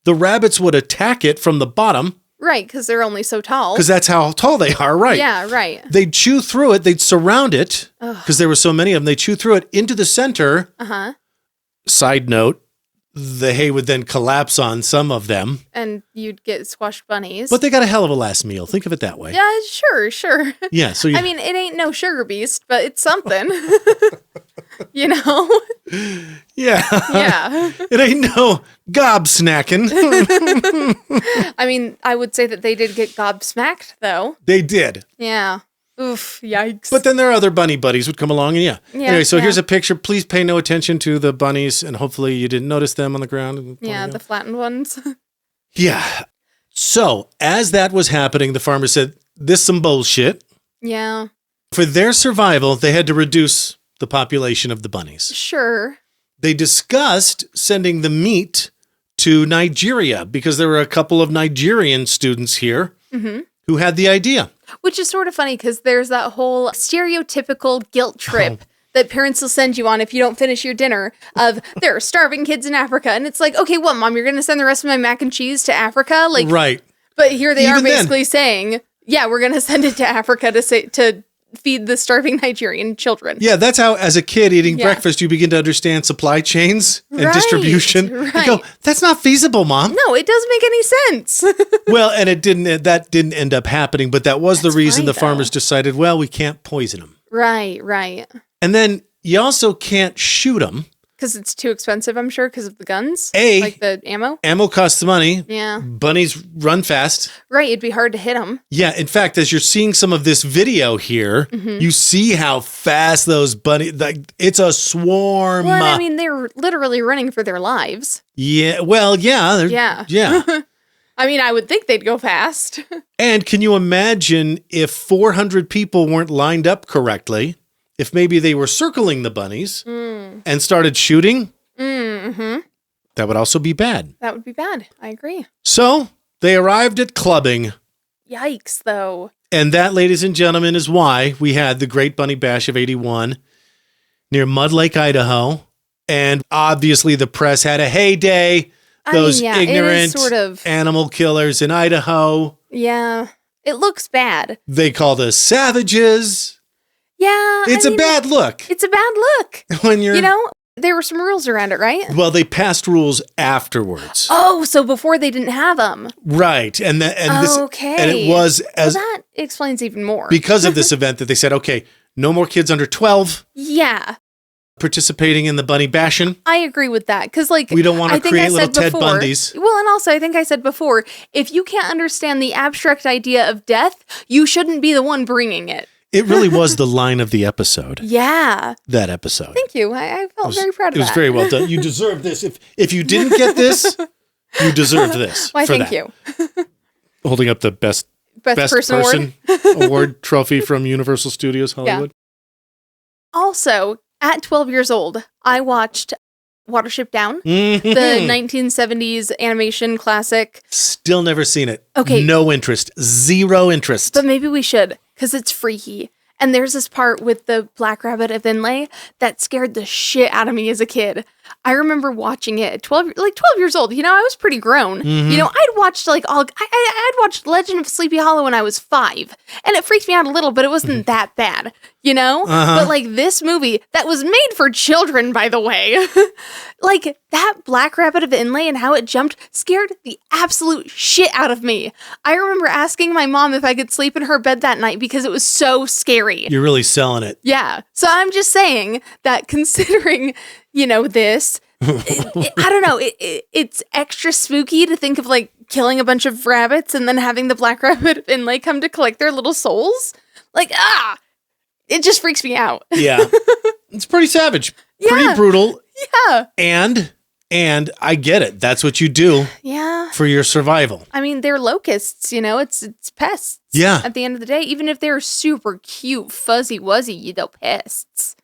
The rabbits would attack it from the bottom. Right, because they're only so tall. Because that's how tall they are, right? Yeah, right. They'd chew through it. They'd surround it because there were so many of them. They chew through it into the center. Side note, the hay would then collapse on some of them. And you'd get squashed bunnies. But they got a hell of a last meal. Think of it that way. Yeah, sure. Yeah. So I mean, it ain't no sugar beast, but it's something. Yeah. Yeah. It ain't no gobsnacking. I mean, I would say that they did get gobsmacked, though. They did. Yeah. Oof, yikes. But then their other bunny buddies would come along and Anyway, so yeah. here's a picture. Please pay no attention to the bunnies and hopefully you didn't notice them on the ground. Yeah, the flattened ones. Yeah. So as that was happening, the farmer said, this is some bullshit. Yeah. For their survival, they had to reduce the population of the bunnies. Sure. They discussed sending the meat to Nigeria because there were a couple of Nigerian students here who had the idea. Which is sort of funny because there's that whole stereotypical guilt trip that parents will send you on if you don't finish your dinner of there are starving kids in Africa. And it's like, okay, what, Mom, you're going to send the rest of my mac and cheese to Africa? Like, right. But here they Even are basically saying, yeah, we're going to send it to Africa to feed the starving Nigerian children. Yeah, that's how, as a kid eating breakfast, you begin to understand supply chains and Right, distribution. right. You go, that's not feasible, Mom. No, it doesn't make any sense. Well, and that didn't end up happening, but that was the reason funny, the farmers decided, well, we can't poison them. Right. And then you also can't shoot them. Because it's too expensive, I'm sure, because of the guns. A, like the ammo. Ammo costs money. Yeah. Bunnies run fast. Right, it'd be hard to hit them. Yeah, in fact, as you're seeing some of this video here, you see how fast those bunnies, like, it's a swarm. Well, I mean, they're literally running for their lives. Yeah, well, yeah. Yeah. I mean, I would think they'd go fast. And can you imagine if 400 people weren't lined up correctly? If maybe they were circling the bunnies and started shooting, that would also be bad. That would be bad. I agree. So they arrived at clubbing. Yikes, though. And that, ladies and gentlemen, is why we had the Great Bunny Bash of 81 near Mud Lake, Idaho. And obviously the press had a heyday. Those it is ignorant sort of animal killers in Idaho. Yeah. It looks bad. They called us savages. Yeah. It's a bad look. It's a bad look. When you're, there were some rules around it, right? Well, they passed rules afterwards. Oh, so before they didn't have them. Right. And Okay. and it was as that explains even more. because of this event that they said, okay, no more kids under 12 Yeah. participating in the bunny bashing. I agree with that. Because, like, We don't want to I think create I little said Ted before- Bundys. Well, and also, I think I said before, if you can't understand the abstract idea of death, you shouldn't be the one bringing it. It really was the line of the episode. Yeah. That episode. Thank you. I felt very proud of that. It was very well done. You deserve this. If you didn't get this, you deserve this. Why, for thank that. you. Holding up the best Person award trophy from Universal Studios Hollywood. Also, at 12 years old, I watched Watership Down, Mhm. the 1970s animation classic. Still never seen it. Okay. No interest. Zero interest. But maybe we should, because it's freaky. And there's this part with the black rabbit of inlay that scared the shit out of me as a kid. I remember watching it at 12 years old. I was pretty grown. I'd watched I'd watched Legend of Sleepy Hollow when I was 5. And it freaked me out a little, but it wasn't that bad, But like this movie that was made for children, by the way, like that black rabbit of inlay and how it jumped scared the absolute shit out of me. I remember asking my mom if I could sleep in her bed that night because it was so scary. You're really selling it. Yeah. So I'm just saying that considering, this, I don't know, it's extra spooky to think of like killing a bunch of rabbits and then having the black rabbit inlay come to collect their little souls. Like, it just freaks me out. Yeah. It's pretty savage. Yeah. Pretty brutal. Yeah. And I get it. That's what you do Yeah. for your survival. I mean, they're locusts, it's pests. Yeah. At the end of the day, even if they're super cute, fuzzy wuzzy, pests.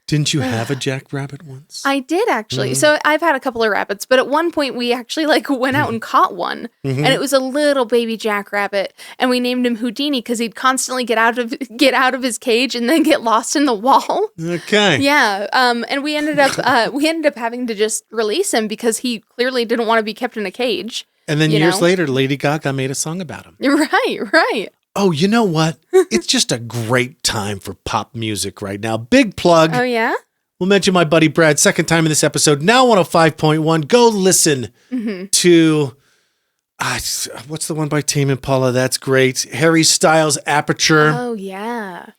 Didn't you have a jackrabbit once? I did actually. So I've had a couple of rabbits, but at one point we actually went out and caught one, and it was a little baby jackrabbit, and we named him Houdini because he'd constantly get out of his cage and then get lost in the wall. Okay. Yeah. And we ended up having to just release him because he clearly didn't want to be kept in a cage. And then years later, Lady Gaga made a song about him. Right. Oh, you know what? It's just a great time for pop music right now. Big plug. Oh yeah. We'll mention my buddy Brad, second time in this episode. Now 105.1. Go listen to, what's the one by Tame Impala? That's great. Harry Styles, Aperture. Oh yeah.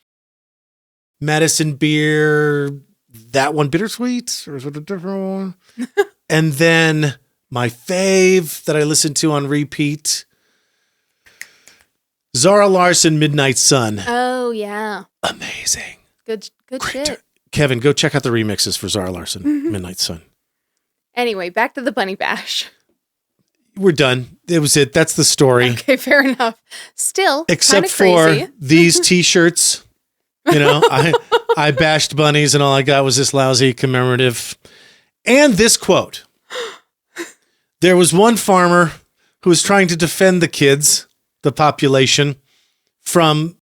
Madison Beer, that one, Bittersweet? Or is it a different one? And then my fave that I listen to on repeat, Zara Larsson, Midnight Sun. Oh, yeah. Amazing. Good Great. shit. Kevin, go check out the remixes for Zara Larsson, Midnight Sun. Anyway, back to the Bunny Bash. We're done. It was it. That's the story. Okay, fair enough. Still, Except crazy. for these t-shirts. You know, I bashed bunnies and all I got was this lousy commemorative. And this quote. There was one farmer who was trying to defend the kids, the population, from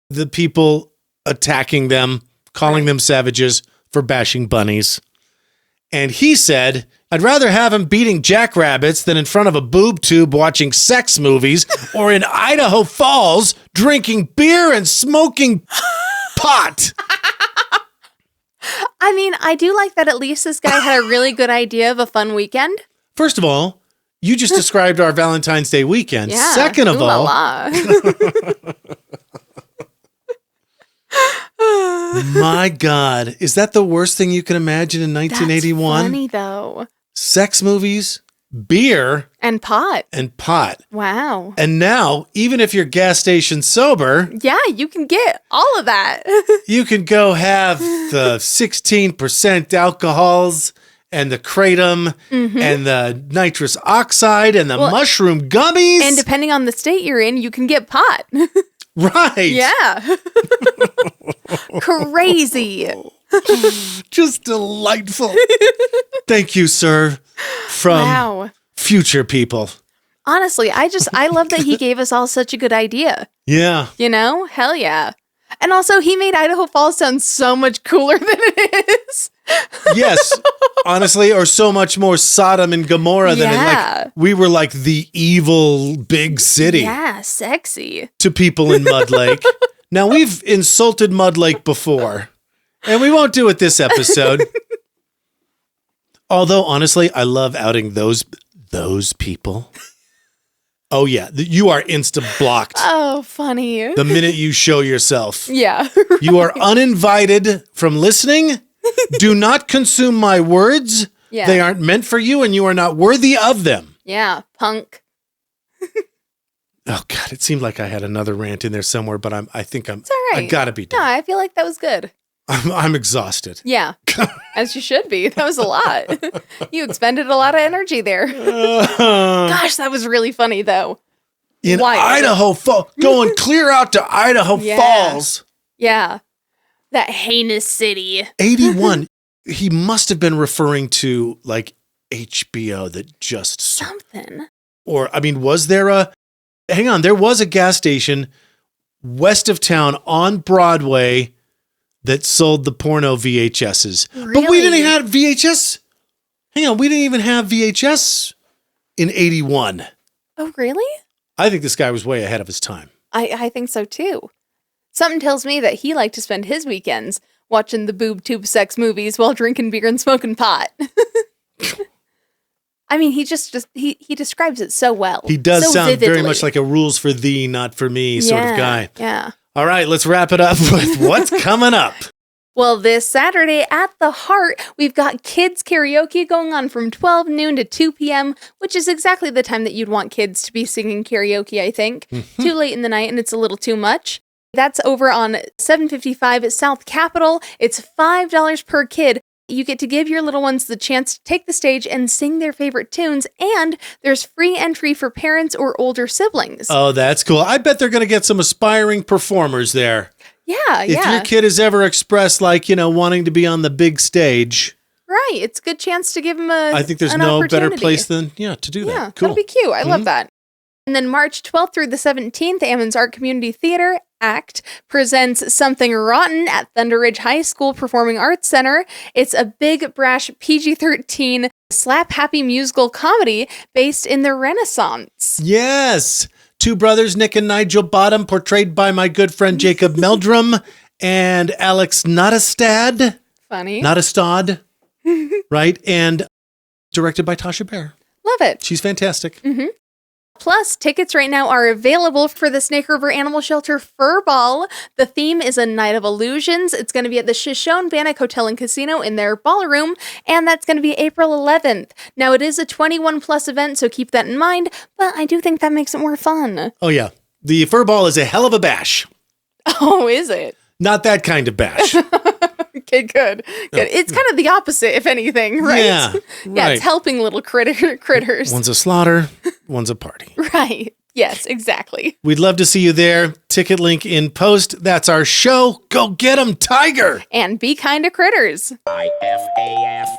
the people attacking them, calling them savages for bashing bunnies. And he said, I'd rather have him beating jackrabbits than in front of a boob tube watching sex movies or in Idaho Falls drinking beer and smoking pot. I mean, I do like that at least this guy had a really good idea of a fun weekend. First of all, you just described our Valentine's Day weekend. Yeah. Second of Ooh la all, la. my God, is that the worst thing you can imagine in 1981? That's funny, though. Sex movies, beer, And pot. and pot. Wow. And now, even if you're gas station sober, Yeah, you can get all of that. you can go have the 16% alcohols and the kratom and the nitrous oxide and the mushroom gummies. And depending on the state you're in, you can get pot. Right. Yeah. Crazy. Just delightful. Thank you, sir, from Wow. future people. Honestly, I love that he gave us all such a good idea. Yeah. You know? Hell yeah. And also, he made Idaho Falls sound so much cooler than it is. Yes. Honestly, or so much more Sodom and Gomorrah than it. Yeah. Like, we were like the evil big city Yeah, sexy. to people in Mud Lake. Now, we've insulted Mud Lake before, and we won't do it this episode. Although, honestly, I love outing those people. Oh, yeah. You are insta-blocked Oh, funny. the minute you show yourself. Yeah. You are uninvited from listening. Do not consume my words. Yeah. They aren't meant for you, and you are not worthy of them. Yeah, punk. Oh, God. It seemed like I had another rant in there somewhere, but I think It's all right. I gotta be No, done. I feel like that was good. I'm exhausted. Yeah. As you should be. That was a lot. You expended a lot of energy there. Gosh, that was really funny, though. In Wild. Idaho Falls, going clear out to Idaho Yeah. Falls. Yeah. That heinous city. 81. He must have been referring to like HBO that just, Something. or I mean, was there a, hang on, there was a gas station west of town on Broadway that sold the porno VHSs. But we didn't Really? have VHS. Hang on, we didn't even have VHS in 81. Oh, really? I think this guy was way ahead of his time. I think so, too. Something tells me that he liked to spend his weekends watching the boob tube sex movies while drinking beer and smoking pot. I mean, he he describes it so well. He does so sound very vividly. much like a rules for thee, not for me sort of guy. Yeah. All right, let's wrap it up with what's coming up. Well, this Saturday at the Heart, we've got kids karaoke going on from 12 noon to 2 p.m., which is exactly the time that you'd want kids to be singing karaoke, I think. Too late in the night, and it's a little too much. That's over on 755 South Capitol. It's $5 per kid. You get to give your little ones the chance to take the stage and sing their favorite tunes, and there's free entry for parents or older siblings. Oh, that's cool. I bet they're going to get some aspiring performers there. Yeah, If yeah. your kid has ever expressed, like, wanting to be on the big stage, Right. It's a good chance to give them a I think there's an no better opportunity. place than, to do that. Yeah, Cool. that'll be cute. I love that. And then March 12th through the 17th, Ammons Art Community Theater Act presents Something Rotten at Thunder Ridge High School Performing Arts Center. It's a big, brash PG-13 slap-happy musical comedy based in the Renaissance. Yes. Two brothers, Nick and Nigel Bottom, portrayed by my good friend Jacob Meldrum and Alex Nottestad. Funny. Nottestad, right? And directed by Tasha Bear. Love it. She's fantastic. Plus, tickets right now are available for the Snake River Animal Shelter Fur Ball. The theme is a night of illusions. It's going to be at the Shoshone Bannock Hotel and Casino in their ballroom, and that's going to be April 11th. Now, it is a 21-plus event, so keep that in mind, but I do think that makes it more fun. Oh, yeah. The fur ball is a hell of a bash. Oh, is it? Not that kind of bash. Okay, good. It's kind of the opposite, if anything, right? Yeah, Yeah, it's helping little critters. One's a slaughter, one's a party. Right. Yes, exactly. We'd love to see you there. Ticket link in post. That's our show. Go get 'em, Tiger. And be kind to critters. IFAF.